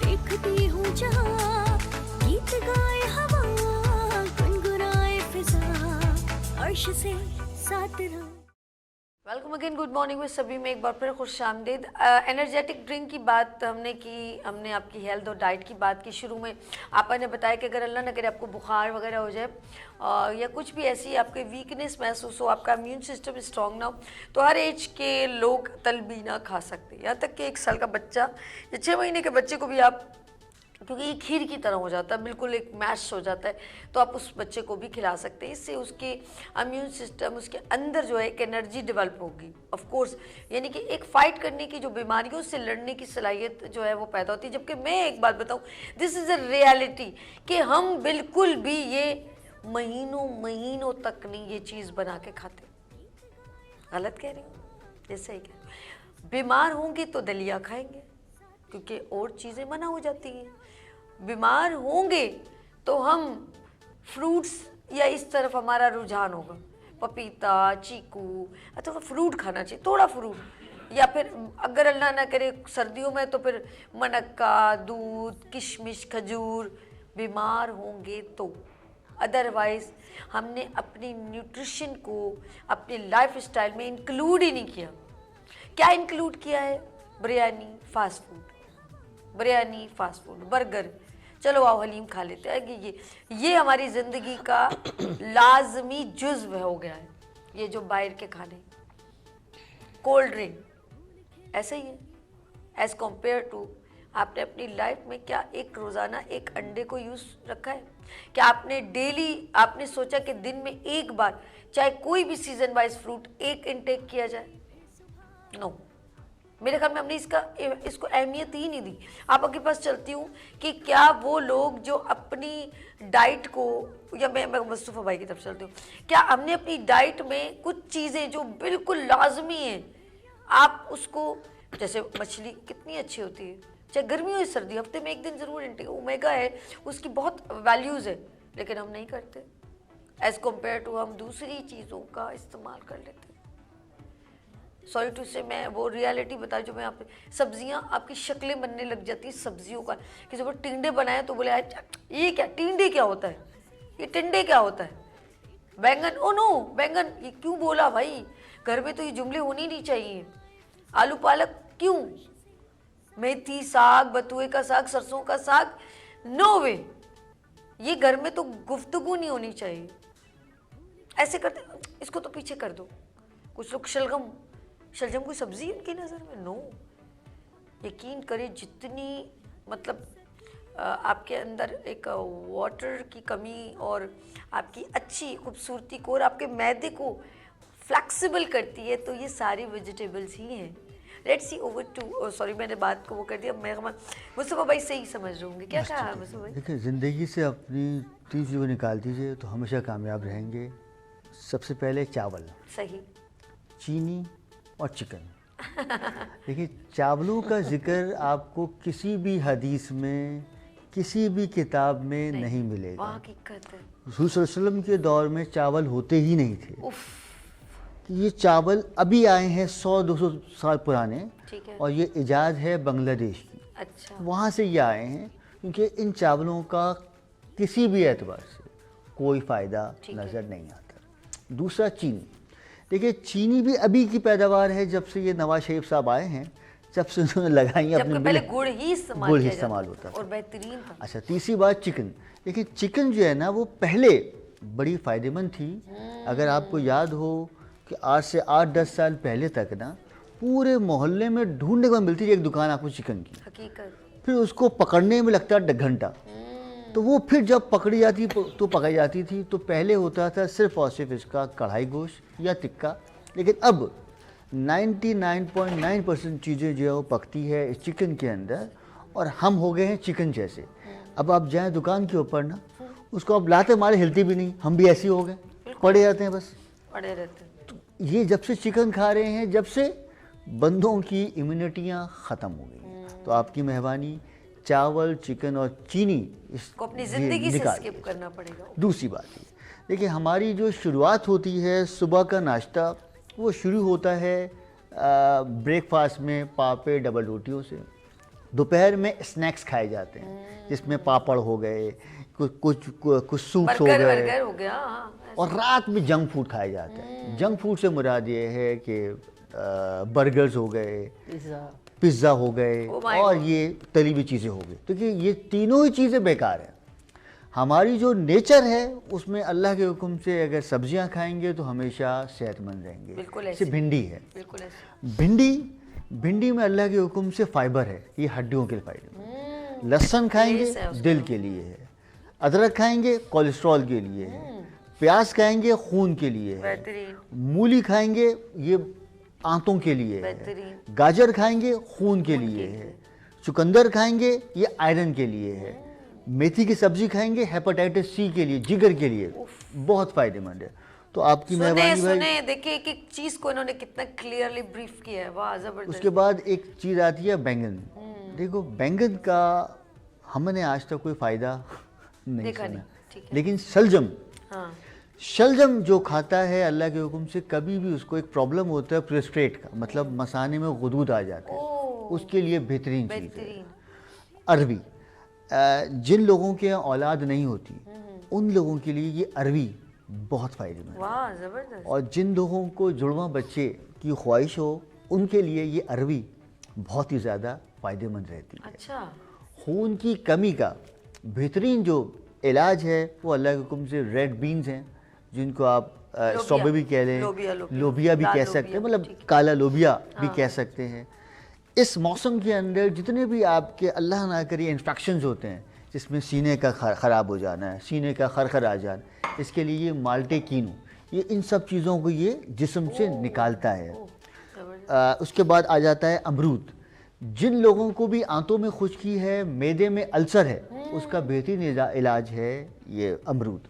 देखती हूँ जहाँ, गीत गाए हवा, गुनगुनाए फिजा, अर्श से साथ रहा। वेलकम अगेन, गुड मॉर्निंग में सभी में एक बार फिर खुश आमदीद। एनर्जेटिक ड्रिंक की बात हमने की, हमने आपकी हेल्थ और डाइट की बात की। शुरू में आपा ने बताया कि अगर अल्लाह न करे आपको बुखार वगैरह हो जाए या कुछ भी ऐसी आपके वीकनेस महसूस हो, आपका इम्यून सिस्टम स्ट्रॉन्ग ना हो, तो हर एज के लोग तलबीना खा सकते हैं। यहाँ तक कि 1 साल का बच्चा या 6 महीने के बच्चे को भी आप, क्योंकि ये खीर की तरह हो जाता है, बिल्कुल एक मैश हो जाता है, तो आप उस बच्चे को भी खिला सकते हैं। इससे उसके इम्यून सिस्टम, उसके अंदर जो है एक एनर्जी डेवलप होगी ऑफ कोर्स, यानी कि एक फाइट करने की, जो बीमारियों से लड़ने की सलाहियत जो है वो पैदा होती है। जबकि मैं एक बात बताऊं, दिस इज़ अ रियलिटी कि हम बिल्कुल भी ये महीनों तक नहीं ये चीज़ बना के खाते। गलत कह रही हूँ? जैसे ही कह, बीमार होंगे तो दलिया खाएंगे क्योंकि और चीज़ें मना हो जाती हैं। बीमार होंगे तो हम फ्रूट्स या इस तरफ हमारा रुझान होगा, पपीता, चीकू, थोड़ा फ्रूट खाना चाहिए, थोड़ा फ्रूट, या फिर अगर अल्लाह ना करे सर्दियों में तो फिर मनक्का, दूध, किशमिश, खजूर। बीमार होंगे तो, अदरवाइज हमने अपनी न्यूट्रिशन को अपने लाइफ स्टाइल में इंक्लूड ही नहीं किया। क्या इंक्लूड किया है? Biryani, fast food, biryani, fast food, burger, चलो आओ हलीम खा लेते हैं। ये हमारी ज़िंदगी का लाजमी जुज़्व हो गया है। ये जो बाहर के खाने, कोल्ड ड्रिंक, ऐसे ही है एज कम्पेयर टू आपने अपनी लाइफ में क्या एक रोज़ाना एक अंडे को यूज़ रखा है? क्या आपने डेली आपने सोचा कि दिन में एक बार चाहे कोई भी सीजन वाइज फ्रूट एक इनटेक किया जाए? नो, मेरे ख्याल में हमने इसको अहमियत ही नहीं दी। आपके पास चलती हूँ कि क्या वो लोग जो अपनी डाइट को, या मैं मुस्तफ़ा भाई की तरफ चलती हूँ, क्या हमने अपनी डाइट में कुछ चीज़ें जो बिल्कुल लाजमी हैं, आप उसको, जैसे मछली कितनी अच्छी होती है, चाहे गर्मी हो या सर्दी, हफ्ते में 1 दिन ज़रूर इंटेक, ओमेगा है, उसकी बहुत वैल्यूज़ है, लेकिन हम नहीं करते एज़ कम्पेयर टू हम दूसरी चीज़ों का इस्तेमाल कर लेते हैं। सॉरी टू से मैं वो रियलिटी बता, जो मैं आप सब्जियां आपकी शक्लें बनने लग जाती है सब्जियों का, कि जब टिंडे बनाए तो बोले ये क्या टिंडे क्या होता है, ये टिंडे क्या होता है? बैंगन, ओ नो बैंगन, ये क्यों बोला भाई? घर में तो ये जुमले होने नहीं चाहिए। आलू पालक क्यों? मेथी साग, बथुए का साग, सरसों का साग, नो वे, ये घर में तो गुफ्तगू नहीं होनी चाहिए। ऐसे करते, इसको तो पीछे कर दो। कुछ लोग शलगम कोई सब्जी उनकी नज़र में, नो। यकीन करें जितनी मतलब आपके अंदर एक वाटर की कमी और आपकी अच्छी खूबसूरती को और आपके मैदे को फ्लेक्सिबल करती है, तो ये सारी वेजिटेबल्स ही हैं। Let's see over to, sorry मैंने बात को वो कर दिया। मैं मुस्तफा भाई सही समझ रहे होंगे। क्या कहा मुस्तफा भाई? देखिए, ज़िंदगी से अपनी 30 चीज़ों निकाल दीजिए तो हमेशा कामयाब रहेंगे। सबसे पहले चावल, सही, चीनी और चिकन। देखिए, चावलों का जिक्र आपको किसी भी हदीस में, किसी भी किताब में नहीं मिलेगा। हकीकत है। रसूल सल्लल्लाहु अलैहि वसल्लम के दौर में चावल होते ही नहीं थे। ये चावल अभी आए हैं 100-200 साल पुराने, ठीक है। और ये इजाज़ है बांग्लादेश की। अच्छा, वहाँ से ये आए हैं, क्योंकि इन चावलों का किसी भी एतबार से कोई फ़ायदा नज़र नहीं आता। दूसरा, चीनी। देखिए, चीनी भी अभी की पैदावार है, जब से ये नवाज शरीफ साहब आए हैं, जब से उन्होंने लगाई है अपने पहले गुड़ ही इस्तेमाल होता था और बेहतरीन था। अच्छा, तीसरी बात चिकन। देखिए, चिकन जो है ना, वो पहले बड़ी फ़ायदेमंद थी। अगर आपको याद हो कि आज से 8-10 साल पहले तक ना, पूरे मोहल्ले में ढूंढने को मिलती थी एक दुकान आपको चिकन की। हकीकत। फिर उसको पकड़ने में लगता 1 घंटा। तो वो फिर जब पकड़ी जाती तो पकाई जाती थी, तो पहले होता था सिर्फ और सिर्फ इसका कढ़ाई गोश्त या टिक्का। लेकिन अब 99.9% चीज़ें जो है वो पकती है इस चिकन के अंदर, और हम हो गए हैं चिकन जैसे। अब आप जाएं दुकान के ऊपर ना, उसको आप लाते हमारे हिलती भी नहीं, हम भी ऐसे ही हो गए, पड़े रहते हैं, बस पड़े रहते हैं। तो ये जब से चिकन खा रहे हैं, जब से बंदों की इम्यूनिटियाँ ख़त्म हो गई। तो आपकी मेहरबानी, चावल, चिकन और चीनी इसको अपनी ज़िंदगी से स्किप करना पड़ेगा। दूसरी बात ये, देखिए, हमारी जो शुरुआत होती है सुबह का नाश्ता, वो शुरू होता है ब्रेकफास्ट में पापड़ डबल रोटियों से। दोपहर में स्नैक्स खाए जाते हैं, जिसमें पापड़ हो गए, कुछ सूप्स हो गए, हो गया, और रात में जंक फूड खाए जाते हैं। जंक फूड से मुराद ये है कि बर्गर्स हो गए, पिज़्ज़ा हो गए, और ये तली हुई चीज़ें हो गई। क्योंकि ये तीनों ही चीज़ें बेकार हैं। हमारी जो नेचर है उसमें अल्लाह के हुक्म से अगर सब्जियां खाएंगे तो हमेशा सेहतमंद रहेंगे। बिल्कुल ऐसे भिंडी है, बिल्कुल ऐसे। भिंडी में अल्लाह के हुक्म से फाइबर है, ये हड्डियों के फायदे। लहसुन खाएंगे दिल के लिए है, अदरक खाएंगे कोलेस्ट्रॉल के लिए है, प्याज खाएंगे खून के लिए है, मूली खाएंगे ये आंतों के लिए है, गाजर खाएंगे खून के लिए है, चुकंदर खाएंगे ये आयरन के लिए है, मेथी की सब्जी खाएंगे हेपेटाइटिस सी के लिए, जिगर के लिए बहुत फायदेमंद है। तो आपकी मेहरबानी भाई, देखिए एक एक चीज को इन्होंने कितना क्लियरली ब्रीफ किया है, वाह जबरदस्त। उसके बाद एक चीज आती है बैंगन। देखो, बैंगन का हमने आज तक कोई फायदा नहीं सुना, लेकिन शलजम, शलजम जो खाता है अल्लाह के हुक्म से, कभी भी उसको एक प्रॉब्लम होता है प्रोस्टेट का, मतलब मसाने में गुदूद आ जाते हैं, उसके लिए बेहतरीन चीज़ है। अरबी, जिन लोगों के यहाँ औलाद नहीं होती उन लोगों के लिए ये अरबी बहुत फायदेमंद है, और जिन लोगों को जुड़वा बच्चे की ख्वाहिश हो उनके लिए ये अरबी बहुत ही ज़्यादा फ़ायदेमंद रहती है। अच्छा। खून की कमी का बेहतरीन जो इलाज है वो अल्लाह के हुक्म से रेड बीन्स हैं, जिनको आप स्ट्रॉबेरी कह लें, लोबिया भी कह सकते हैं, मतलब काला लोबिया भी कह सकते हैं। इस मौसम के अंदर जितने भी आपके अल्लाह ना करे इन्फेक्शंस होते हैं, जिसमें सीने का ख़राब हो जाना है, सीने का खरखर आ जाना, इसके लिए ये माल्टे कीनू, ये इन सब चीज़ों को ये जिस्म से निकालता है। उसके बाद आ जाता है अमरूद। जिन लोगों को भी आंतों में खुश्की है, मैदे में अल्सर है, उसका बेहतरीन इलाज है ये अमरूद।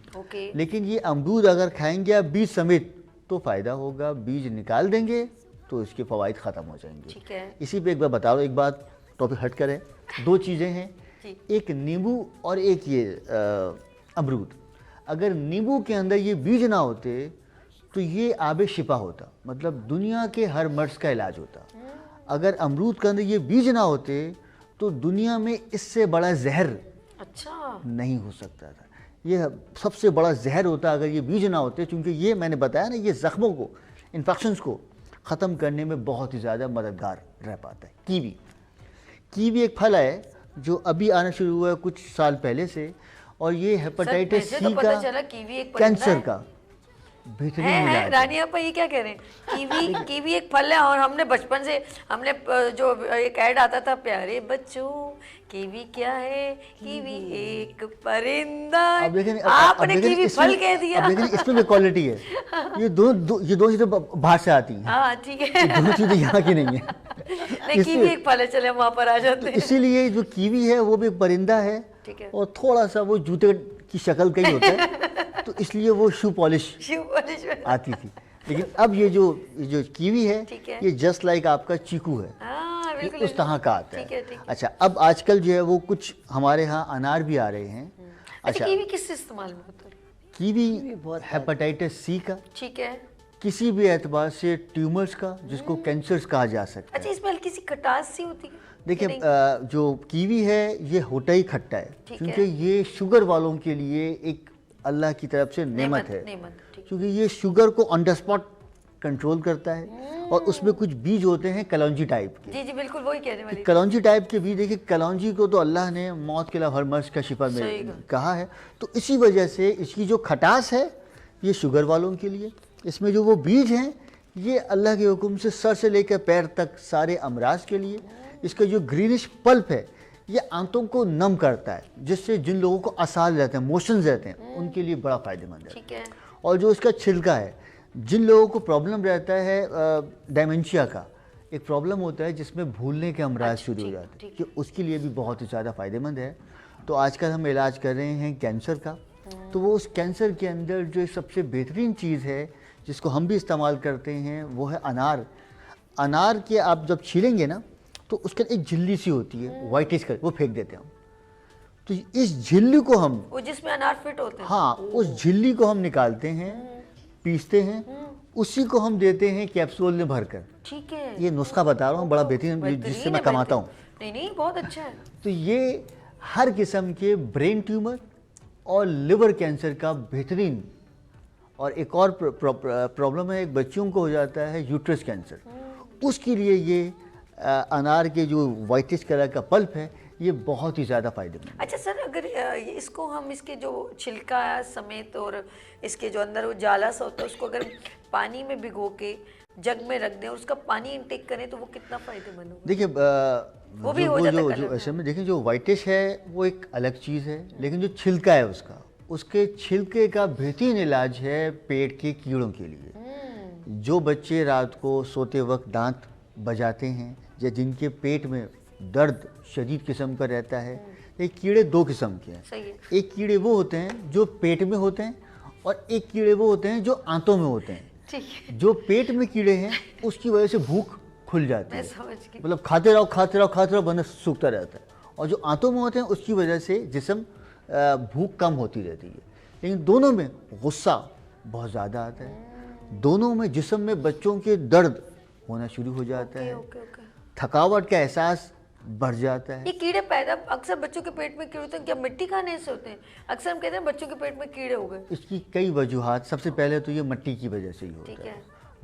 लेकिन ये अमरूद अगर खाएंगे आप बीज समेत तो फ़ायदा होगा, बीज निकाल देंगे तो इसके फ़वाइद ख़त्म हो जाएंगे। इसी पे एक बार बता दो, एक बात टॉपिक हट कर है, दो चीज़ें हैं, एक नींबू और एक ये अमरूद। अगर नींबू के अंदर ये बीज ना होते तो ये आबे शिफा होता, मतलब दुनिया के हर मर्ज़ का इलाज होता। अगर अमरूद के अंदर ये बीज ना होते तो दुनिया में इससे बड़ा जहर नहीं हो सकता था। ये सबसे बड़ा जहर होता अगर ये बीज ना होते, क्योंकि ये मैंने बताया ना, ये ज़ख्मों को, इन्फेक्शंस को ख़त्म करने में बहुत ही ज़्यादा मददगार रह पाता है। कीवी एक फल है जो अभी आना शुरू हुआ है कुछ साल पहले से, और ये हेपेटाइटिस सी का, कैंसर का बेहतरीन इलाज है। रानी आपा ये क्या कह रहे हैं? कीवी एक फल है, और हमने बचपन से जो एक ऐड आता था, प्यारे बच्चों कीवी क्या है, कीवी एक परिंदा। आपने कीवी फल कह दिया। अब लेकिन इसमें भी क्वालिटी है। ये दो चीजें बाहर से आती हैं। हाँ ठीक है, दोनों चीजें यहाँ की नहीं है। नहीं कीवी एक फल है, चले हम वहाँ पर आ जाते हैं। इसीलिए जो कीवी है वो भी परिंदा है, और थोड़ा सा वो जूते की शक्ल का ही होता है, तो इसलिए वो शू पॉलिश आती थी। लेकिन अब ये जो कीवी है, ये जस्ट लाइक आपका चीकू है, ये उस तरह का आता है। अच्छा, अब आजकल जो है वो कुछ हमारे यहाँ अनार भी आ रहे हैं। अच्छा, कीवी किस इस्तेमाल में होता है? कीवी हेपेटाइटिस सी का, ठीक है, किसी भी एतबार से ट्यूमर्स का, जिसको कैंसर्स कहा जा सकता है। अच्छा, इसमें हल्की सी खटास सी होती है? देखिए, जो कीवी है ये होता ही खट्टा है, क्योंकि ये शुगर वालों के लिए एक अल्लाह की तरफ से नेमत है, क्योंकि ये शुगर को ऑन द स्पॉट कंट्रोल करता है। और उसमें कुछ बीज होते हैं कलौंजी टाइप के। जी जी बिल्कुल वही कहने वाली। कलौंजी टाइप के बीज, देखिए कलौंजी को तो अल्लाह ने मौत के हर मर्ज का शिफा में कहा है, तो इसी वजह से इसकी जो खटास है ये शुगर वालों के लिए। इसमें जो वो बीज हैं ये अल्लाह के हुक्म से सर से लेकर पैर तक सारे अमराज के लिए। इसका जो ग्रीनिश पल्प है ये आंतों को नम करता है, जिससे जिन लोगों को असाल रहते हैं, मोशंस रहते हैं, उनके लिए बड़ा फ़ायदेमंद है। ठीक है। और जो इसका छिलका है, जिन लोगों को प्रॉब्लम रहता है डायमेंशिया का एक प्रॉब्लम होता है जिसमें भूलने के अमराज शुरू हो जाते हैं, कि उसके लिए भी बहुत ही ज़्यादा फ़ायदेमंद है। तो आजकल हम इलाज कर रहे हैं कैंसर का, तो वो उस कैंसर के अंदर जो सबसे बेहतरीन चीज़ है जिसको हम भी इस्तेमाल करते हैं वो है अनार। अनार के आप जब छीलेंगे ना तो उसके एक झिल्ली सी होती है वाइटिश कर, वो फेंक देते हैं हम। तो इस झिल्ली को हम, वो जिसमें अनार फिट होते हैं, हाँ, उस झिल्ली को हम निकालते हैं, पीसते हैं, उसी को हम देते हैं कैप्सूल में भरकर। ठीक है, ये नुस्खा बता रहा हूँ, बड़ा बेहतरीन, जिससे मैं कमाता हूँ। नहीं बहुत अच्छा है। तो ये हर किस्म के ब्रेन ट्यूमर और लिवर कैंसर का बेहतरीन। और एक और प्रॉब्लम है, एक बच्चियों को हो जाता है यूट्रस कैंसर, उसके लिए ये अनार के जो वाइटिश कलर का पल्प है ये बहुत ही ज़्यादा फायदेमंद। अच्छा सर, अगर इसको हम इसके जो छिलका समेत और इसके जो अंदर वो जाला सा होता है उसको अगर पानी में भिगो के जग में रख दें और उसका पानी इंटेक करें तो वो कितना फायदेमंद होगा? देखिए, वो भी हो जाता है जो ऐसे में देखिए, जो वाइटिश है वो एक अलग चीज़ है, लेकिन जो छिलका है उसके छिलके का बेहतरीन इलाज है पेट के कीड़ों के लिए। जो बच्चे रात को सोते वक्त दांत बजाते हैं या जिनके पेट में दर्द शदीद किस्म का रहता है, ये कीड़े दो किस्म के हैं। एक कीड़े वो होते हैं जो पेट में होते हैं, और एक कीड़े वो होते हैं जो आंतों में होते हैं। जो पेट में कीड़े हैं उसकी वजह से भूख खुल जाती है, मतलब खाते रहो बंदा सूखता रहता है। और जो आंतों में होते हैं उसकी वजह से जिस्म भूख कम होती रहती है। लेकिन दोनों में गुस्सा बहुत ज़्यादा आता है, दोनों में जिस्म में बच्चों के दर्द होना शुरू हो जाता है, थकावट का एहसास बढ़ जाता है। ये कीड़े पैदा अक्सर बच्चों के पेट में कीड़े होते हैं, क्या मिट्टी खाने से होते हैं? अक्सर हम कहते हैं बच्चों के पेट में कीड़े हो गए। इसकी कई वजूहात, सबसे पहले तो ये मिट्टी की वजह से ही होता है,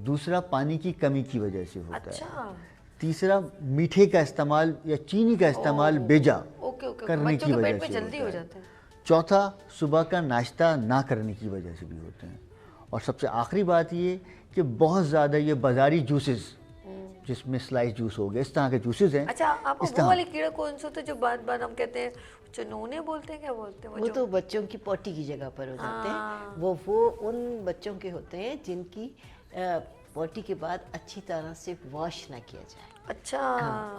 दूसरा पानी की कमी की वजह से होता है, तीसरा मीठे का इस्तेमाल या चीनी का इस्तेमाल बेजा करने की वजह से होता है, चौथा सुबह का नाश्ता ना करने की वजह से भी होते हैं, और सबसे आखिरी बात ये कि बहुत ज़्यादा ये बाजारी जूसेस, जिसमें स्लाइस जूस हो गया, इस तरह के जूसेस हैं। अच्छा, आप वो वाले कीड़े कौन से होते हैं जो बार हम कहते हैं चुनूने बोलते हैं, क्या बोलते हैं? वो तो बच्चों की पोटी की जगह पर हो जाते हैं। वो उन बच्चों के होते हैं जिनकी पोटी के बाद अच्छी तरह से वॉश ना किया जाए। अच्छा।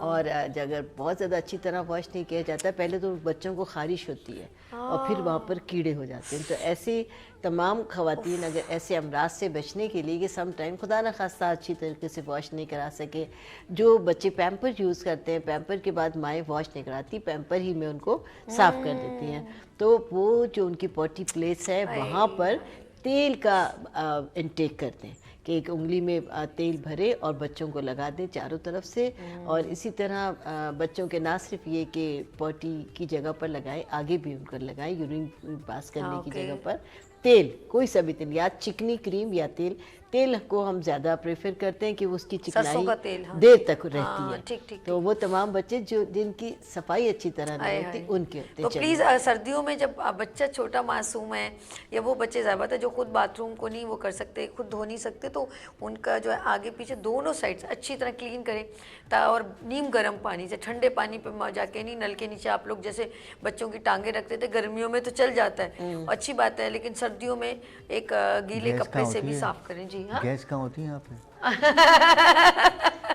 और अगर बहुत ज़्यादा अच्छी तरह वॉश नहीं किया जाता है, पहले तो बच्चों को खारिश होती है और फिर वहाँ पर कीड़े हो जाते हैं। तो ऐसे तमाम ख़वातीन अगर ऐसे अमराज से बचने के लिए कि सम टाइम खुदा न खास्ता अच्छी तरीके से वॉश नहीं करा सके, जो बच्चे पैम्पर यूज़ करते हैं, पैम्पर के बाद माएँ वॉश नहीं कराती, पैम्पर ही में उनको साफ़ कर देती हैं, तो वो जो उनकी पोटी प्लेस है वहाँ पर तेल का इंटेक करते हैं, कि एक उंगली में तेल भरे और बच्चों को लगा दें चारों तरफ से, और इसी तरह बच्चों के ना सिर्फ ये कि पॉटी की जगह पर लगाए, आगे भी उनको लगाए, यूरिन पास करने की जगह पर तेल, कोई सा भी तेल, या चिकनी क्रीम या तेल। तेल को हम ज़्यादा प्रेफर करते हैं कि वो उसकी सरसों का तेल, चिकनाई देर तक रहती हाँ, है। ठीक। तो वो तमाम बच्चे जो जिनकी सफाई अच्छी तरह नहीं होती उनके होते तो हैं। प्लीज़ सर्दियों में जब बच्चा छोटा मासूम है या वो बच्चे ज़्यादा है जो खुद बाथरूम को नहीं वो कर सकते, खुद धो नहीं सकते, तो उनका जो है आगे पीछे दोनों साइड से अच्छी तरह क्लीन करें और नीम गर्म पानी से, ठंडे पानी पे जाके नहीं, नल के नीचे आप लोग जैसे बच्चों की टांगे रखते थे, गर्मियों में तो चल जाता है, अच्छी बात है, लेकिन सर्दियों में एक गीले कपड़े से भी साफ करें। जी हाँ, गैस कहाँ होती है यहाँ पे?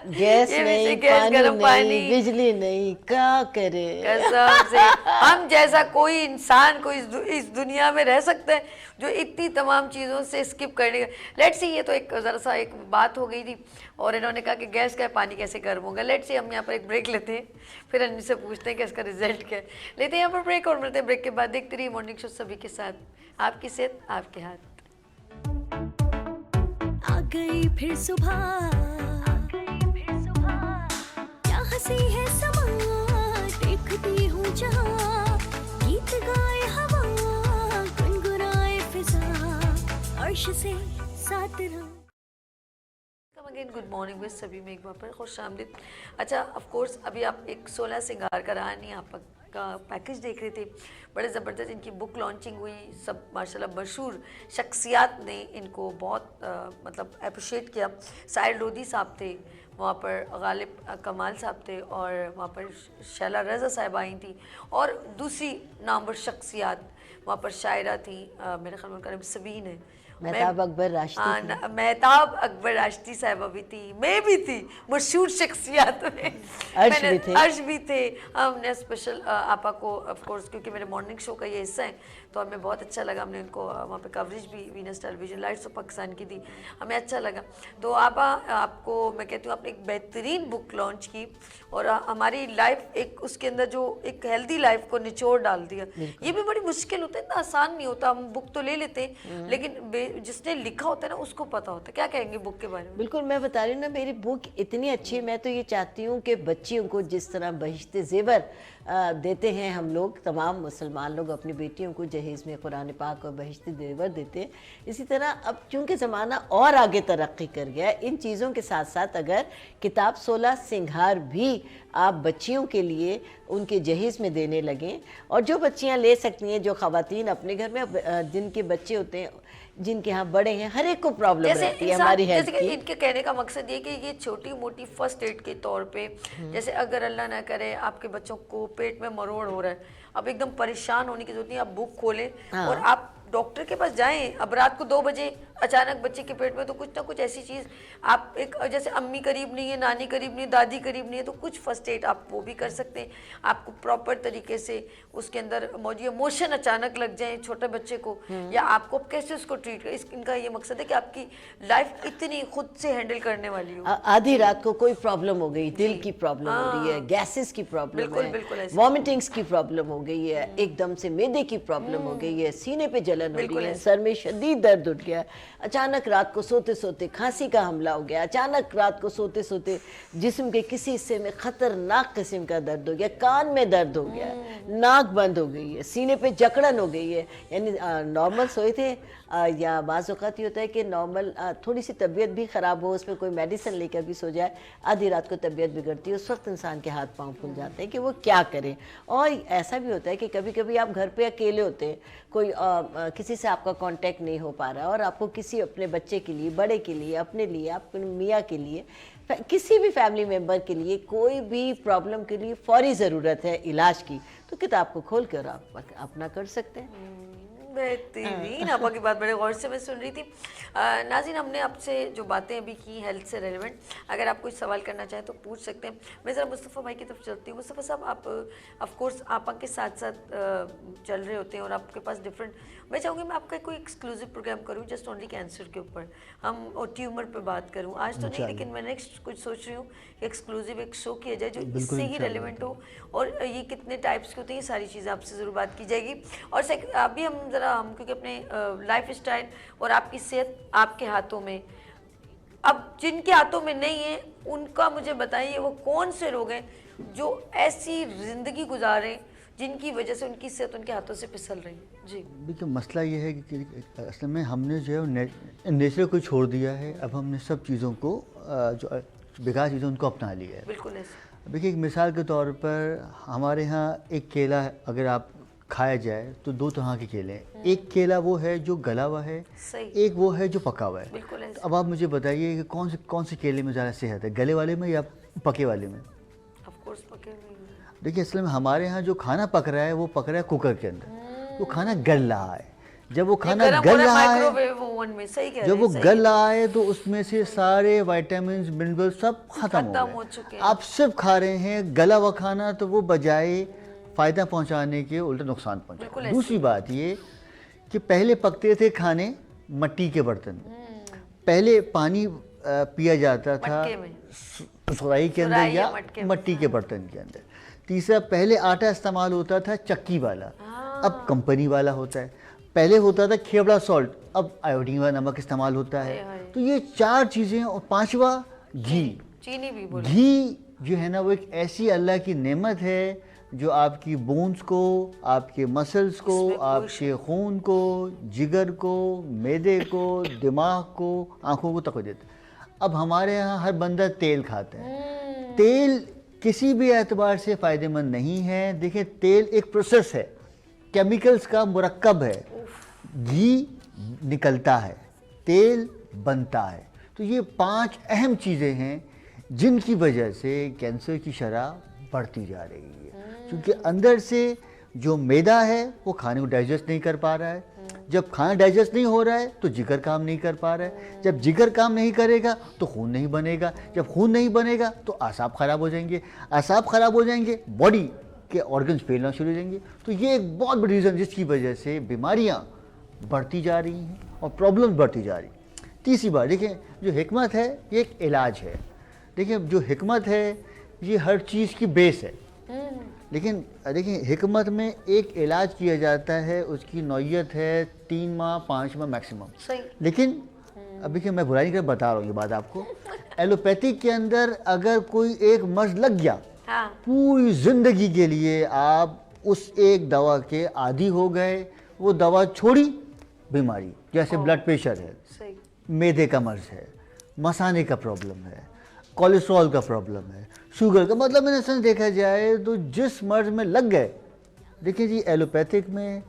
गैस ये नहीं, गैस, पानी गरम नहीं, पानी, बिजली नहीं, क्या करे? कसम से हम जैसा कोई इंसान को इस दुनिया में रह सकता है जो इतनी तमाम चीज़ों से स्किप करने का। लेट्स सी, ये तो एक ज़रा सा एक बात हो गई थी और इन्होंने कहा कि गैस का पानी कैसे गर्म होगा। लेट्स सी, हम यहाँ पर एक ब्रेक लेते हैं, फिर इनसे पूछते हैं कि इसका रिजल्ट क्या है। लेते हैं यहाँ पर ब्रेक और मिलते हैं ब्रेक के बाद। देखते रहिए मॉर्निंग शो सभी के साथ, आपकी सेहत आपके हाथ। आ गई फिर सुबह, क्या हंसी है समा, देखती हूँ जहाँ, गीत गाए हवा, गुनगुनाए फिजा, अर्श से साथ रहो। अगेन गुड मॉर्निंग विद सभी में एक बार पर खुश आमदीद। अच्छा, ऑफ कोर्स अभी आप एक 16 सिंगार का रानी आप का पैकेज देख रहे थे, बड़े ज़बरदस्त इनकी बुक लॉन्चिंग हुई, सब माशाल्लाह मशहूर शख्सियात ने इनको बहुत मतलब अप्रिशिएट किया। साहिर लोधी साहब थे वहाँ पर, गालिब कमाल साहब थे, और वहाँ पर शैला रज़ा साहब आई थी, और दूसरी नामवर शख्सियात वहाँ पर शायरा थी, मेरे ख्याल में उनका नाम सबीन है, मेहताब अकबर राश्ती, मेहताब अकबर राश्ती साहिबा भी थी, मैं भी थी, मशहूर शख्सियात में अर्श भी थे। हमने स्पेशल आपा को ऑफ कोर्स क्योंकि मेरे मॉर्निंग शो का ये हिस्सा है तो हमें बहुत अच्छा लगा, हमने उनको वहाँ पे कवरेज भी Venus television lights off Pakistan की दी, हमें अच्छा लगा। तो आपको मैं कहती हूँ आपने एक बेहतरीन बुक लॉन्च की और हमारी लाइफ एक उसके अंदर जो एक हेल्दी लाइफ को निचोड़ डाल दिया। ये भी बड़ी मुश्किल होता है, इतना आसान नहीं होता। हम बुक तो ले लेते हैं लेकिन जिसने लिखा होता है ना उसको पता होता है। क्या कहेंगे बुक के बारे में? बिल्कुल, मैं बता रही हूँ ना, मेरी बुक इतनी अच्छी है, मैं तो ये चाहती हूँ कि बच्चियों को जिस तरह बहिश्ते ज़ेवर देते हैं हम लोग, तमाम मुसलमान लोग अपनी बेटियों को जहेज़ में कुरान पाक और बहिश्ते ज़ेवर देते हैं, इसी तरह अब चूँकि ज़माना और आगे तरक्की कर गया है, इन चीज़ों के साथ साथ अगर किताब 16 सिंगार भी आप बच्चियों के लिए उनके जहेज़ में देने लगें, और जो बच्चियां ले सकती हैं, जो ख़वातीन अपने घर में जिनके बच्चे होते हैं, जिनके यहाँ बड़े हैं, हर एक को प्रॉब्लम रहती है हमारी हेल्थ की। इनके कहने का मकसद ये कि ये छोटी मोटी फर्स्ट एड के तौर पे, जैसे अगर अल्लाह ना करे आपके बच्चों को पेट में मरोड़ हो रहा है, अब एकदम परेशान होने की जरूरत नहीं, आप बुक खोलें और आप डॉक्टर के पास जाएं। अब रात को 2 बजे अचानक बच्चे के पेट में, तो कुछ ना कुछ ऐसी चीज़ आप एक, जैसे अम्मी करीब नहीं है, नानी करीब नहीं है, दादी करीब नहीं है, तो कुछ फर्स्ट एड आप वो भी कर सकते हैं। आपको प्रॉपर तरीके से उसके अंदर मौजूद मोशन अचानक लग जाए छोटे बच्चे को, या आपको कैसे उसको ट्रीट करें, इनका ये मकसद है कि आपकी लाइफ इतनी खुद से हैंडल करने वाली हो। आधी रात को कोई प्रॉब्लम हो गई, दिल की प्रॉब्लम हो रही है, गैसेस की प्रॉब्लम है, वॉमिटिंग्स की प्रॉब्लम हो गई है, एकदम से मैदे की प्रॉब्लम हो गई है, सीने पे जलन हो रही है, सर में शदीद दर्द उठ गया, अचानक रात को सोते सोते खांसी का हमला हो गया, अचानक रात को सोते सोते जिस्म के किसी हिस्से में खतरनाक किस्म का दर्द हो गया, कान में दर्द हो गया, नाक बंद हो गई है, सीने पे जकड़न हो गई है, यानी नॉर्मल सोए थे या बाज़ औक़ात ये होता है कि नॉर्मल थोड़ी सी तबीयत भी ख़राब हो, उसमें कोई मेडिसिन लेकर भी सो जाए, आधी रात को तबीयत बिगड़ती है, उस वक्त इंसान के हाथ पांव फूल जाते हैं कि वो क्या करें। और ऐसा भी होता है कि कभी कभी आप घर पे अकेले होते हैं, कोई किसी से आपका कांटेक्ट नहीं हो पा रहा, और आपको किसी अपने बच्चे के लिए, बड़े के लिए, अपने लिए, अपने मियाँ के लिए, किसी भी फैमिली मेम्बर के लिए कोई भी प्रॉब्लम के लिए फौरी ज़रूरत है इलाज की, तो किताब को खोल कर आप अपना कर सकते हैं। बेहतरीन, आपा की बात बड़े गौर से मैं सुन रही थी। नाज़रीन, हमने आपसे जो बातें अभी की हेल्थ से रेलेवेंट, अगर आप कोई सवाल करना चाहें तो पूछ सकते हैं। मैं ज़रा मुस्तफ़ा भाई की तरफ चलती हूँ। मुस्तफ़ा साहब, आप ऑफ कोर्स आपा के साथ साथ चल रहे होते हैं और आपके पास डिफरेंट, मैं चाहूँगी मैं आपका कोई एक्सक्लूसिव प्रोग्राम करूँ जस्ट ओनली कैंसर के ऊपर, हम और ट्यूमर पे बात करूँ आज तो नहीं, लेकिन मैं नेक्स्ट कुछ सोच रही हूँ एक्सक्लूसिव एक शो किया जाए जो इससे ही रेलिवेंट हो, और ये कितने टाइप्स के होते हैं, ये सारी चीज़ें आपसे ज़रूर बात की जाएगी। और अभी हम क्योंकि अपने लाइफ स्टाइल और आपकी सेहत आपके हाथों में, अब जिनके हाथों में नहीं है उनका मुझे बताइए वो कौन से लोग हैं जो ऐसी जिंदगी गुजारें जिनकी वजह से उनकी सेहत उनके हाथों से फिसल रही है। जी देखिए मसला ये है कि असल में हमने जो है नेचर को छोड़ दिया है, अब हमने सब चीज़ों को जो बेकार चीज़ें उनको अपना लिया है। बिल्कुल ऐसे। देखिए एक मिसाल के तौर पर हमारे यहाँ एक केला अगर आप खाया जाए तो दो तरह के केले हैं। एक केला वो है जो गला हुआ है, एक वो है जो पका हुआ है। बिल्कुल ऐसे। तो अब आप मुझे बताइए कि कौन से केले में ज़्यादा सेहत है, गले वाले में या पके वाले में? ऑफ कोर्स पके हुए। देखिए असल में हमारे यहाँ जो खाना पक रहा है वो पक रहा है कुकर के अंदर, वो खाना गल रहा है। जब वो खाना गल रहा है, जब वो गल रहा है तो उसमें से सारे विटामिन मिनरल सब खत्म हो चुके हैं। आप सिर्फ खा रहे हैं गला हुआ खाना, तो वो बजाय फ़ायदा पहुंचाने के उल्टा नुकसान पहुंचा। दूसरी बात ये कि पहले पकते थे खाने मट्टी के बर्तन में, पहले पानी पिया जाता था सुराही के अंदर या मट्टी के बर्तन के अंदर। तीसरा, पहले आटा इस्तेमाल होता था चक्की वाला, अब कंपनी वाला होता है। पहले होता था खेवड़ा सॉल्ट, अब आयोडीन वाला नमक इस्तेमाल होता है। तो ये चार चीज़ें। और पांचवा घी, चीनी भी बोलो। घी जो है ना वो एक ऐसी अल्लाह की नेमत है जो आपकी बोन्स को, आपके मसल्स को, आपके खून को, जिगर को, मैदे को, दिमाग को, आंखों को तकवीत देता है। अब हमारे यहाँ हर बंदा तेल खाता है। तेल किसी भी एतबार से फ़ायदेमंद नहीं है। देखिए तेल एक प्रोसेस है, केमिकल्स का मुरक्कब है। घी निकलता है, तेल बनता है। तो ये 5 अहम चीज़ें हैं जिनकी वजह से कैंसर की शरह बढ़ती जा रही है, क्योंकि अंदर से जो मैदा है वो खाने को डाइजेस्ट नहीं कर पा रहा है। जब खाना डाइजेस्ट नहीं हो रहा है तो जिगर काम नहीं कर पा रहा है। जब जिगर काम नहीं करेगा तो खून नहीं बनेगा। जब खून नहीं बनेगा तो आसाब खराब हो जाएंगे। आसाब खराब हो जाएंगे, बॉडी के ऑर्गन्स फैलना शुरू हो जाएंगे। तो ये एक बहुत बड़ी रीज़न जिसकी वजह से बीमारियाँ बढ़ती जा रही हैं और प्रॉब्लम्स बढ़ती जा रही। तीसरी बात देखिए, जो हिकमत है ये एक इलाज है। देखिए जो हिकमत है ये हर चीज़ की बेस है, लेकिन देखिए हिकमत में एक इलाज किया जाता है, उसकी नौयत है 3 माह 5 माह मैक्सिमम। लेकिन अब देखिए मैं बुराई कर बता रहा हूँ ये बात आपको, एलोपैथिक के अंदर अगर कोई एक मर्ज लग गया, पूरी ज़िंदगी के लिए आप उस एक दवा के आदी हो गए। वो दवा छोड़ी, बीमारी जैसे ब्लड प्रेशर है, मैदे का मर्ज है, मसाने का प्रॉब्लम है, कोलेस्ट्रॉल का प्रॉब्लम है, शुगर का, मतलब मैंने समझ देखा जाए तो जिस मर्ज में लग गए। देखिए जी एलोपैथिक में,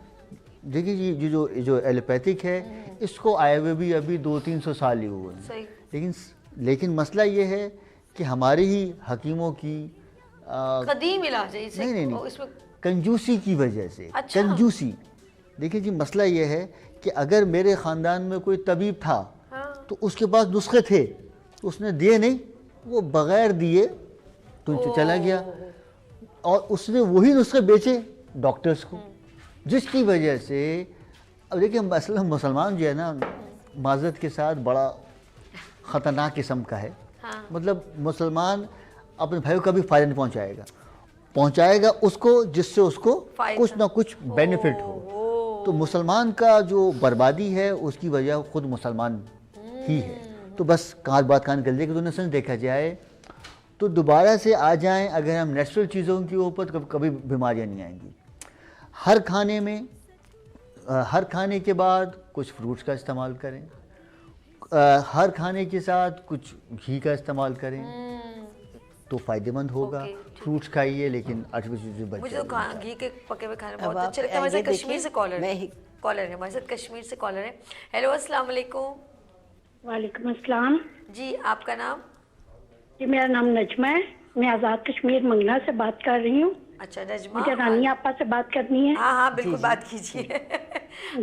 देखिए जी जो एलोपैथिक है इसको आए हुए भी अभी 200-300 साल ही हुए हैं। लेकिन मसला ये है कि हमारे ही हकीमों की कदीम इलाज है इसे, नहीं कंजूसी की वजह से। कंजूसी, देखिए जी मसला ये है कि अगर मेरे ख़ानदान में कोई तबीब था तो उसके पास नुस्खे थे, तो उसने दिए नहीं, वो बग़ैर दिए तो चला गया और उसने वही नुस्खे बेचे डॉक्टर्स को, जिसकी वजह से अब देखिए मसला मुसलमान जो है ना माज़रत के साथ बड़ा ख़तरनाक किस्म का है। मतलब मुसलमान अपने भाई को कभी फ़ायदा नहीं पहुंचाएगा उसको जिससे उसको कुछ ना कुछ बेनिफिट हो। तो मुसलमान का जो बर्बादी है उसकी वजह खुद मुसलमान ही है। तो बस कहाँ बात कान कर कि तो समझ देखा जाए तो दोबारा से आ जाएं अगर हम नेचुरल चीज़ों के ऊपर तो कभी बीमारियां नहीं आएंगी। हर खाने में हर खाने के बाद कुछ फ्रूट्स का इस्तेमाल करें, हर खाने के साथ कुछ घी का इस्तेमाल करें तो फ़ायदेमंद होगा। फ्रूट्स खाइए लेकिन आर्टिफिशियल चीज़ें बच। मुझे तो घी के पके हुए खाने बहुत अच्छे लगते हैं। हमारे साथ कश्मीर से कॉलर है, हमारे साथ कश्मीर से कॉलर है। हेलो अस्सलाम वालेकुम। वालेकुम अस्सलाम जी, आपका नाम? जी मेरा नाम नजमा है, मैं आज़ाद कश्मीर मंगला से बात कर रही हूँ। अच्छा नजमा, मुझे रानी आपा से बात करनी है। हाँ हाँ बिल्कुल बात कीजिए।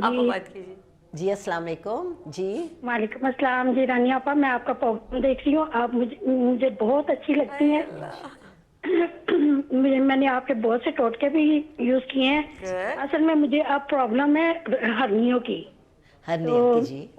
आप बात कीजिए। जी अस्सलाम वालेकुम। जी वालेकुम अस्सलाम। जी रानी आपा, मैं आपका प्रोग्राम देख रही हूँ, आप मुझे बहुत अच्छी लगती हैं। मैंने आपके बहुत से टोटके भी यूज किए हैं। असल में मुझे अब प्रॉब्लम है हर्नियों की। तो जी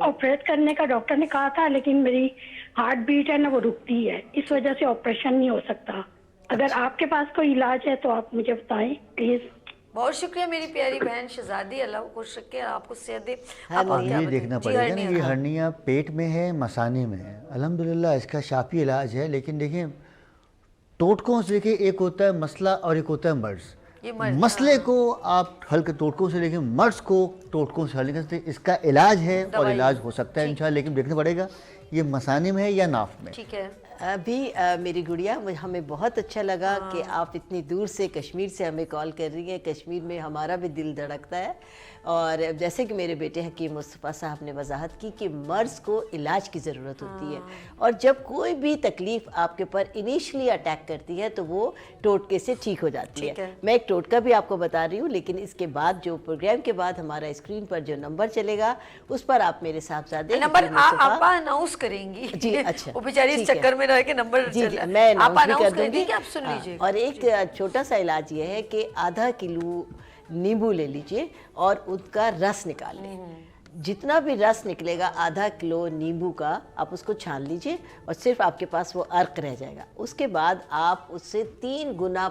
ऑपरेट करने का डॉक्टर ने कहा था, लेकिन मेरी हार्ट बीट है ना वो रुकती है, इस वजह से ऑपरेशन नहीं हो सकता। अगर आपके पास कोई इलाज है तो आप मुझे बताएं प्लीज। बहुत शुक्रिया मेरी प्यारी बहन शहजादी, अल्लाह को खुश रखे, आपको सेहत दे। अब ये देखना पड़ेगा ना, ये हर्निया पेट में है, मसाने में है, अल्हम्दुलिल्लाह इसका शाफी इलाज है। लेकिन देखिए टोटकों से देखिए, एक होता है मसला और एक होता है मर्ज। मसले को आप हल कर टोटकों से, लेकिन मर्ज को टोटकों से हल नहीं कर सकते। इसका इलाज है और इलाज हो सकता है इंशाल्लाह, लेकिन देखना पड़ेगा ये मसाने में है या नाफ में। ठीक है। अभी मेरी गुड़िया, हमें बहुत अच्छा लगा कि आप इतनी दूर से कश्मीर से हमें कॉल कर रही हैं। कश्मीर में हमारा भी दिल धड़कता है। और जैसे कि मेरे बेटे हकीम मुस्तफ़ा साहब ने वजाहत की कि मर्ज़ को इलाज की ज़रूरत होती है, और जब कोई भी तकलीफ़ आपके ऊपर इनिशियली अटैक करती है तो वो टोटके से ठीक हो जाती है। मैं एक टोटका भी आपको बता रही हूँ, लेकिन इसके बाद जो प्रोग्राम के बाद हमारा स्क्रीन पर जो नंबर चलेगा उस पर आप मेरे साहबजादे नंबर आप अनाउंस करेंगी जी। अच्छा, वो बेचारी इस चक्कर में रह के नंबर जी मैं अनाउंस कर दूंगी। आप सुन लीजिए। और एक छोटा सा इलाज ये है कि आधा किलो नींबू ले लीजिए और उसका रस निकाल लें। जितना भी रस निकलेगा आधा किलो नींबू का, आप उसको छान लीजिए और सिर्फ आपके पास वो अर्क रह जाएगा। उसके बाद आप उससे 3 गुना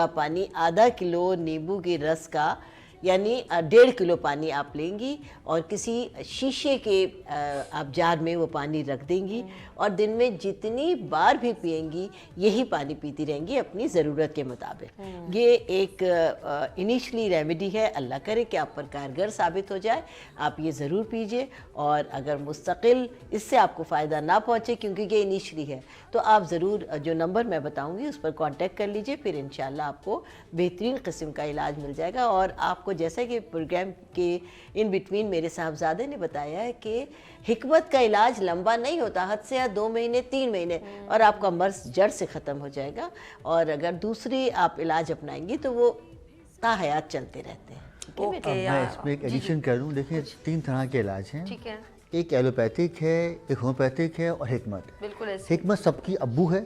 पानी आधा किलो नींबू के रस का, यानी 1.5 किलो पानी आप लेंगी और किसी शीशे के आप जार में वो पानी रख देंगी और दिन में जितनी बार भी पिएंगी यही पानी पीती रहेंगी अपनी ज़रूरत के मुताबिक। ये एक इनिशियली रेमेडी है, अल्लाह करे कि आप पर कारगर साबित हो जाए। आप ये ज़रूर पीजिए, और अगर मुस्तकिल इससे आपको फ़ायदा ना पहुँचे, क्योंकि ये इनिशियली है, तो आप ज़रूर जो नंबर मैं बताऊँगी उस पर कॉन्टेक्ट कर लीजिए। फिर इंशाल्लाह आपको बेहतरीन किस्म का इलाज मिल जाएगा। और आपको जैसा कि प्रोग्राम के इन बिटवीन मेरे साहबजादे ने बताया है कि हिकमत का इलाज लंबा नहीं होता, हद से 2 महीने 3 महीने और आपका मर्ज जड़ से ख़त्म हो जाएगा। और अगर दूसरी आप इलाज अपनाएंगी तो वो ताहयात चलते रहते हैं। मैं इसमें एक एडिशन करूँ। देखिए 3 तरह के इलाज हैं। ठीक है। एक एलोपैथिक है, एक होम्योपैथिक है और हिकमत। बिल्कुल ऐसे। हिकमत सबकी अब्बू है,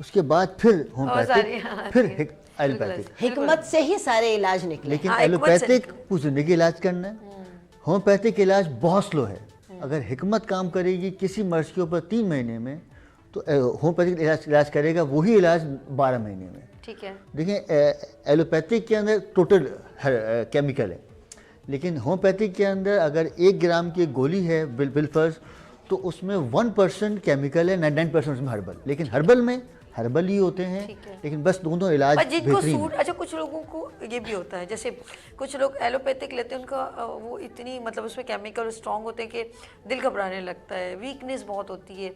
उसके बाद फिर होम्योपैथिक, फिर एलोपैथिक। हिकमत से ही सारे इलाज निकले। लेकिन एलोपैथिक पूरी जिंदगी इलाज करना है, होम्योपैथिक इलाज बहुत स्लो है। अगर हिकमत काम करेगी किसी मर्ज के ऊपर 3 महीने में, तो होम्योपैथिक इलाज करेगा वही इलाज 12 महीने में। ठीक है। देखिए एलोपैथिक के अंदर टोटल केमिकल है, लेकिन होम्योपैथिक के अंदर अगर 1 ग्राम की गोली है बिलफर्ज, तो उसमें 1% केमिकल है, 99% उसमें हर्बल। लेकिन हर्बल में हर्बल ही होते हैं, लेकिन बस दोनों इलाज जिनको सूट। अच्छा, कुछ लोगों को ये भी होता है, जैसे कुछ लोग एलोपैथिक लेते हैं, उनका वो इतनी मतलब उसमें केमिकल स्ट्रॉन्ग होते हैं कि दिल घबराने लगता है, वीकनेस बहुत होती है।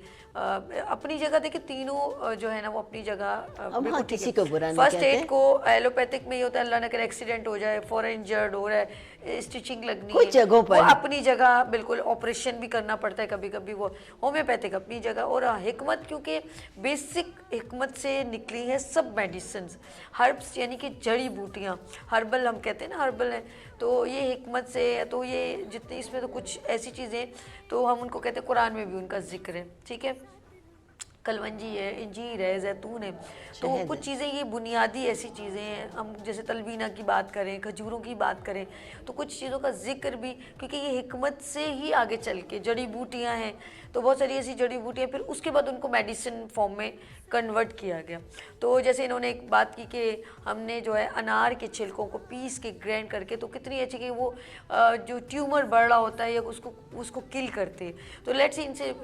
अपनी जगह देखिए तीनों जो है ना वो अपनी जगह किसी को बुरा नहीं फर्स्ट एड को एलोपैथिक में ही होता है, अल्लाह न करे एक्सीडेंट हो जाए, फॉर इंजर्ड हो रहा है, स्टिचिंग लगनी कुछ जगहों पर अपनी जगह, बिल्कुल ऑपरेशन भी करना पड़ता है कभी कभी। वो होम्योपैथिक अपनी जगह। और हिकमत क्योंकि बेसिक हिकमत से निकली है सब मेडिसिन, हर्ब्स यानी कि जड़ी बूटियाँ, हर्बल हम कहते हैं ना, हर्बल है, तो ये हिकमत से। तो ये जितनी इसमें तो कुछ ऐसी चीज़ें तो हम उनको कहते हैं, कुरान में भी उनका जिक्र है। ठीक है, कलवंजी है, इंजीर है, जैतून है, तो कुछ चीज़ें ये बुनियादी ऐसी चीज़ें हैं। हम जैसे तलबीना की बात करें, खजूरों की बात करें, तो कुछ चीज़ों का जिक्र भी, क्योंकि ये हिकमत से ही आगे चल के जड़ी बूटियाँ हैं, तो बहुत सारी ऐसी जड़ी बूटियाँ, फिर उसके बाद उनको मेडिसिन फॉर्म में कन्वर्ट किया गया। तो जैसे इन्होंने एक बात की कि हमने जो है अनार के छिलकों को पीस के ग्राइंड करके, तो कितनी अच्छी कि वो जो ट्यूमर बढ़ रहा होता है या उसको किल करते हैं। तो लेट्स इनसे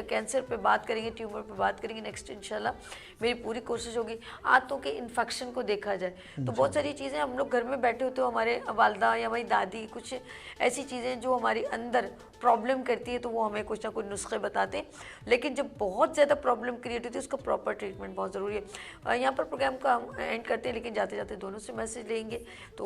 कैंसर पे बात करेंगे, ट्यूमर पे बात करेंगे नेक्स्ट इंशाल्लाह। मेरी पूरी कोशिश होगी आंतों के इन्फेक्शन को देखा जाए। तो बहुत सारी चीज़ें हम लोग घर में बैठे होते हो, हमारे वालदा या हमारी दादी कुछ ऐसी चीज़ें जो हमारे अंदर प्रॉब्लम करती है, तो वो हमें कुछ ना कुछ नुस्खे बताते हैं। लेकिन जब बहुत ज़्यादा प्रॉब्लम क्रिएट होती है, उसका प्रॉपर ट्रीटमेंट बहुत ज़रूरी है। यहाँ पर प्रोग्राम का हम एंड करते हैं, लेकिन जाते जाते दोनों से मैसेज लेंगे। तो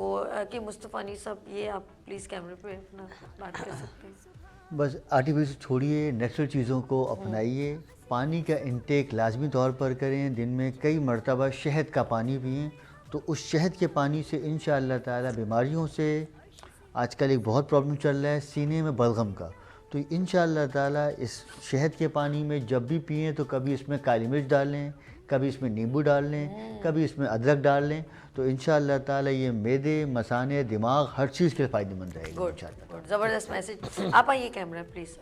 कि मुस्तफ़ा अनीस साहब, ये आप प्लीज़ कैमरे पे अपना बात कर सकते हैं। बस आर्टिफिशियल छोड़िए, नेचुरल चीज़ों को अपनाइए। पानी का इंटेक लाजमी तौर पर करें, दिन में कई मरतबा शहद का पानी पिएँ, तो उस शहद के पानी से इंशाअल्लाह ताला बीमारियों से, आजकल एक बहुत प्रॉब्लम चल रहा है सीने में बलगम का, तो इंशाअल्लाह ताला इस शहद के पानी में जब भी पिएं तो कभी इसमें काली मिर्च डाल लें, कभी इसमें नींबू डाल लें, कभी इसमें अदरक डाल लें, तो इंशाअल्लाह ताला ये मैदे, मसाने, दिमाग हर चीज़ के लिए फ़ायदेमंद रहेगा इंशाअल्लाह। ज़बरदस्त मैसेज। आप आइए कैमरा प्लीज़।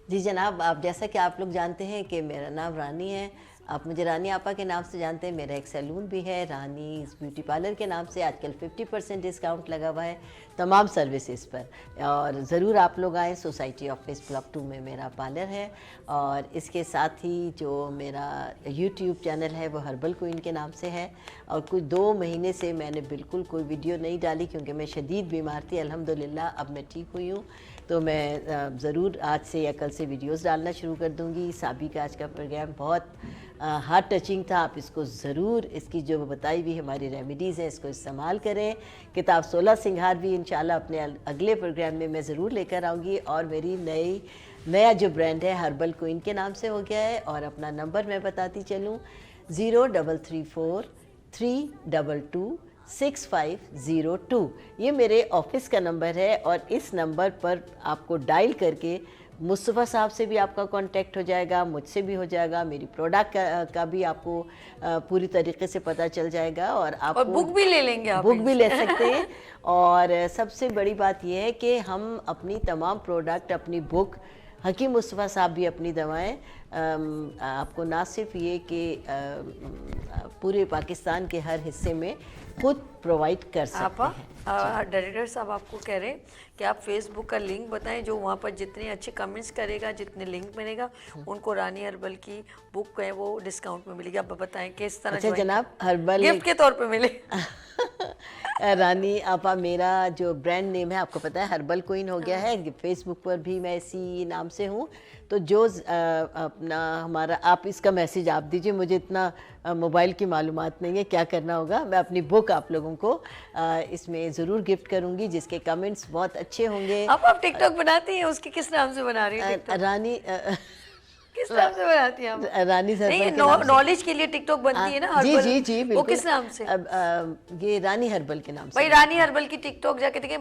जी जनाब, आप जैसा कि आप लोग जानते हैं कि मेरा नाम रानी है, आप मुझे रानी आपा के नाम से जानते हैं। मेरा एक सैलून भी है, रानी ब्यूटी पार्लर के नाम से। आजकल 50% डिस्काउंट लगा हुआ है तमाम सर्विसेज पर, और ज़रूर आप लोग आएँ। सोसाइटी ऑफिस ब्लॉक 2 में मेरा पार्लर है, और इसके साथ ही जो मेरा यूट्यूब चैनल है वो हर्बल क्वीन के नाम से है। और कुछ 2 महीने से मैंने बिल्कुल कोई वीडियो नहीं डाली, क्योंकि मैं शदीद बीमार थी। अल्हम्दुलिल्लाह अब मैं ठीक हुई हूँ, तो मैं ज़रूर आज से या कल से वीडियोस डालना शुरू कर दूँगी। साबी का आज का प्रोग्राम बहुत हार्ट टचिंग था। आप इसको ज़रूर, इसकी जो बताई हुई हमारी रेमेडीज़ हैं, इसको इस्तेमाल करें। किताब 16 सिंगार भी इंशाल्लाह अपने अगले प्रोग्राम में मैं ज़रूर लेकर आऊँगी। और मेरी नया जो ब्रांड है हर्बल क्वीन के नाम से हो गया है। और अपना नंबर मैं बताती चलूँ, 0334-322-6502। ये मेरे ऑफिस का नंबर है, और इस नंबर पर आपको डायल करके मुस्तफ़ा साहब से भी आपका कांटेक्ट हो जाएगा, मुझसे भी हो जाएगा, मेरी प्रोडक्ट का भी आपको पूरी तरीके से पता चल जाएगा। और आप बुक भी ले लेंगे, आप बुक भी ले सकते हैं। और सबसे बड़ी बात यह है कि हम अपनी तमाम प्रोडक्ट, अपनी बुक, हकीम मुस्तफ़ा साहब भी अपनी दवाएं आपको ना सिर्फ ये कि पूरे पाकिस्तान के हर हिस्से में खुद प्रोवाइड कर सकते हैं। डायरेक्टर साहब आपको कह रहे हैं कि आप फेसबुक का लिंक बताएं, जो वहाँ पर जितने अच्छे कमेंट्स करेगा, जितने लिंक मिलेगा, उनको रानी हर्बल की बुक है वो डिस्काउंट में मिलेगी। आप बताएं किस तरह। अच्छा जनाब, हर्बल गिफ्ट के तौर पे मिले। रानी आपा मेरा जो ब्रांड नेम है आपको पता है, हर्बल क्वीन हो गया है। फेसबुक पर भी मैं इसी नाम से हूँ। तो जो अपना हमारा, आप इसका मैसेज आप दीजिए। मुझे इतना मोबाइल की मालूमात नहीं है क्या करना होगा। मैं अपनी बुक आप लोगों को इसमें ज़रूर गिफ्ट करूँगी, जिसके कमेंट्स बहुत अच्छे होंगे। आप टिकटॉक बनाती हैं, उसकी किस नाम से बना रही हैं? रानी किस नाम से बनाती हैं आप? रानी सर नहीं, नॉलेज के लिए टिकटॉक बनती है ना जी हर्बल। जी जी बिल्कुल। वो किस नाम से? ये रानी हर्बल के नाम से। भाई रानी हर्बल की टिकटॉक जाके देखें,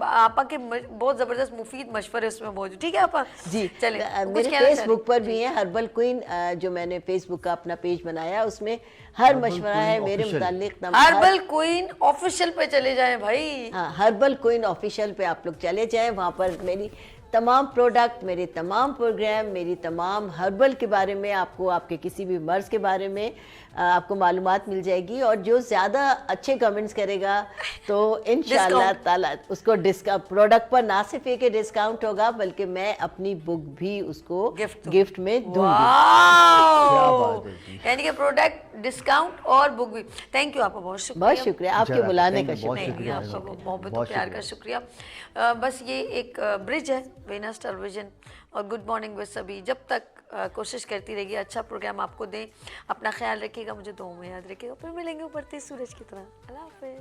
आपा के बहुत जबरदस्त मुफीद मशवरे उसमें मौजूद। ठीक है आपा जी, चले। मेरे फेसबुक पर भी है हर्बल क्वीन, जो मैंने फेसबुक का अपना पेज बनाया, उसमें हर मशवरा है मेरे मुतालिक। हर्बल क्वीन ऑफिशियल पे चले जाएं भाई। हाँ, हर्बल क्वीन ऑफिशियल पे आप लोग चले जाएं। वहाँ पर मेरी तमाम प्रोडक्ट, मेरे तमाम प्रोग्राम, मेरी तमाम हर्बल के बारे में, आपको आपके किसी भी मर्ज़ के बारे में आपको मालूमात मिल जाएगी। और जो ज़्यादा अच्छे कमेंट्स करेगा तो इंशाअल्लाह ताला उसको प्रोडक्ट पर ना सिर्फ एक डिस्काउंट होगा, बल्कि मैं अपनी बुक भी उसको गिफ्ट में दूंगी। यानी कि प्रोडक्ट, डिस्काउंट और बुक भी। थैंक यू आपका, बहुत शुक्रिया। बहुत शुक्रिया आपके बुलाने का शुक्रिया। आपका मोहब्बत और प्यार का शुक्रिया। बस ये एक ब्रिज है वीनस टेलीविजन और गुड मॉर्निंग विद सभी। जब तक कोशिश करती रहेगी अच्छा प्रोग्राम आपको दें। अपना ख्याल रखिएगा, मुझे दुआ में याद रखिएगा। फिर मिलेंगे उभरते सूरज की तरह। अल्लाह हाफिज़।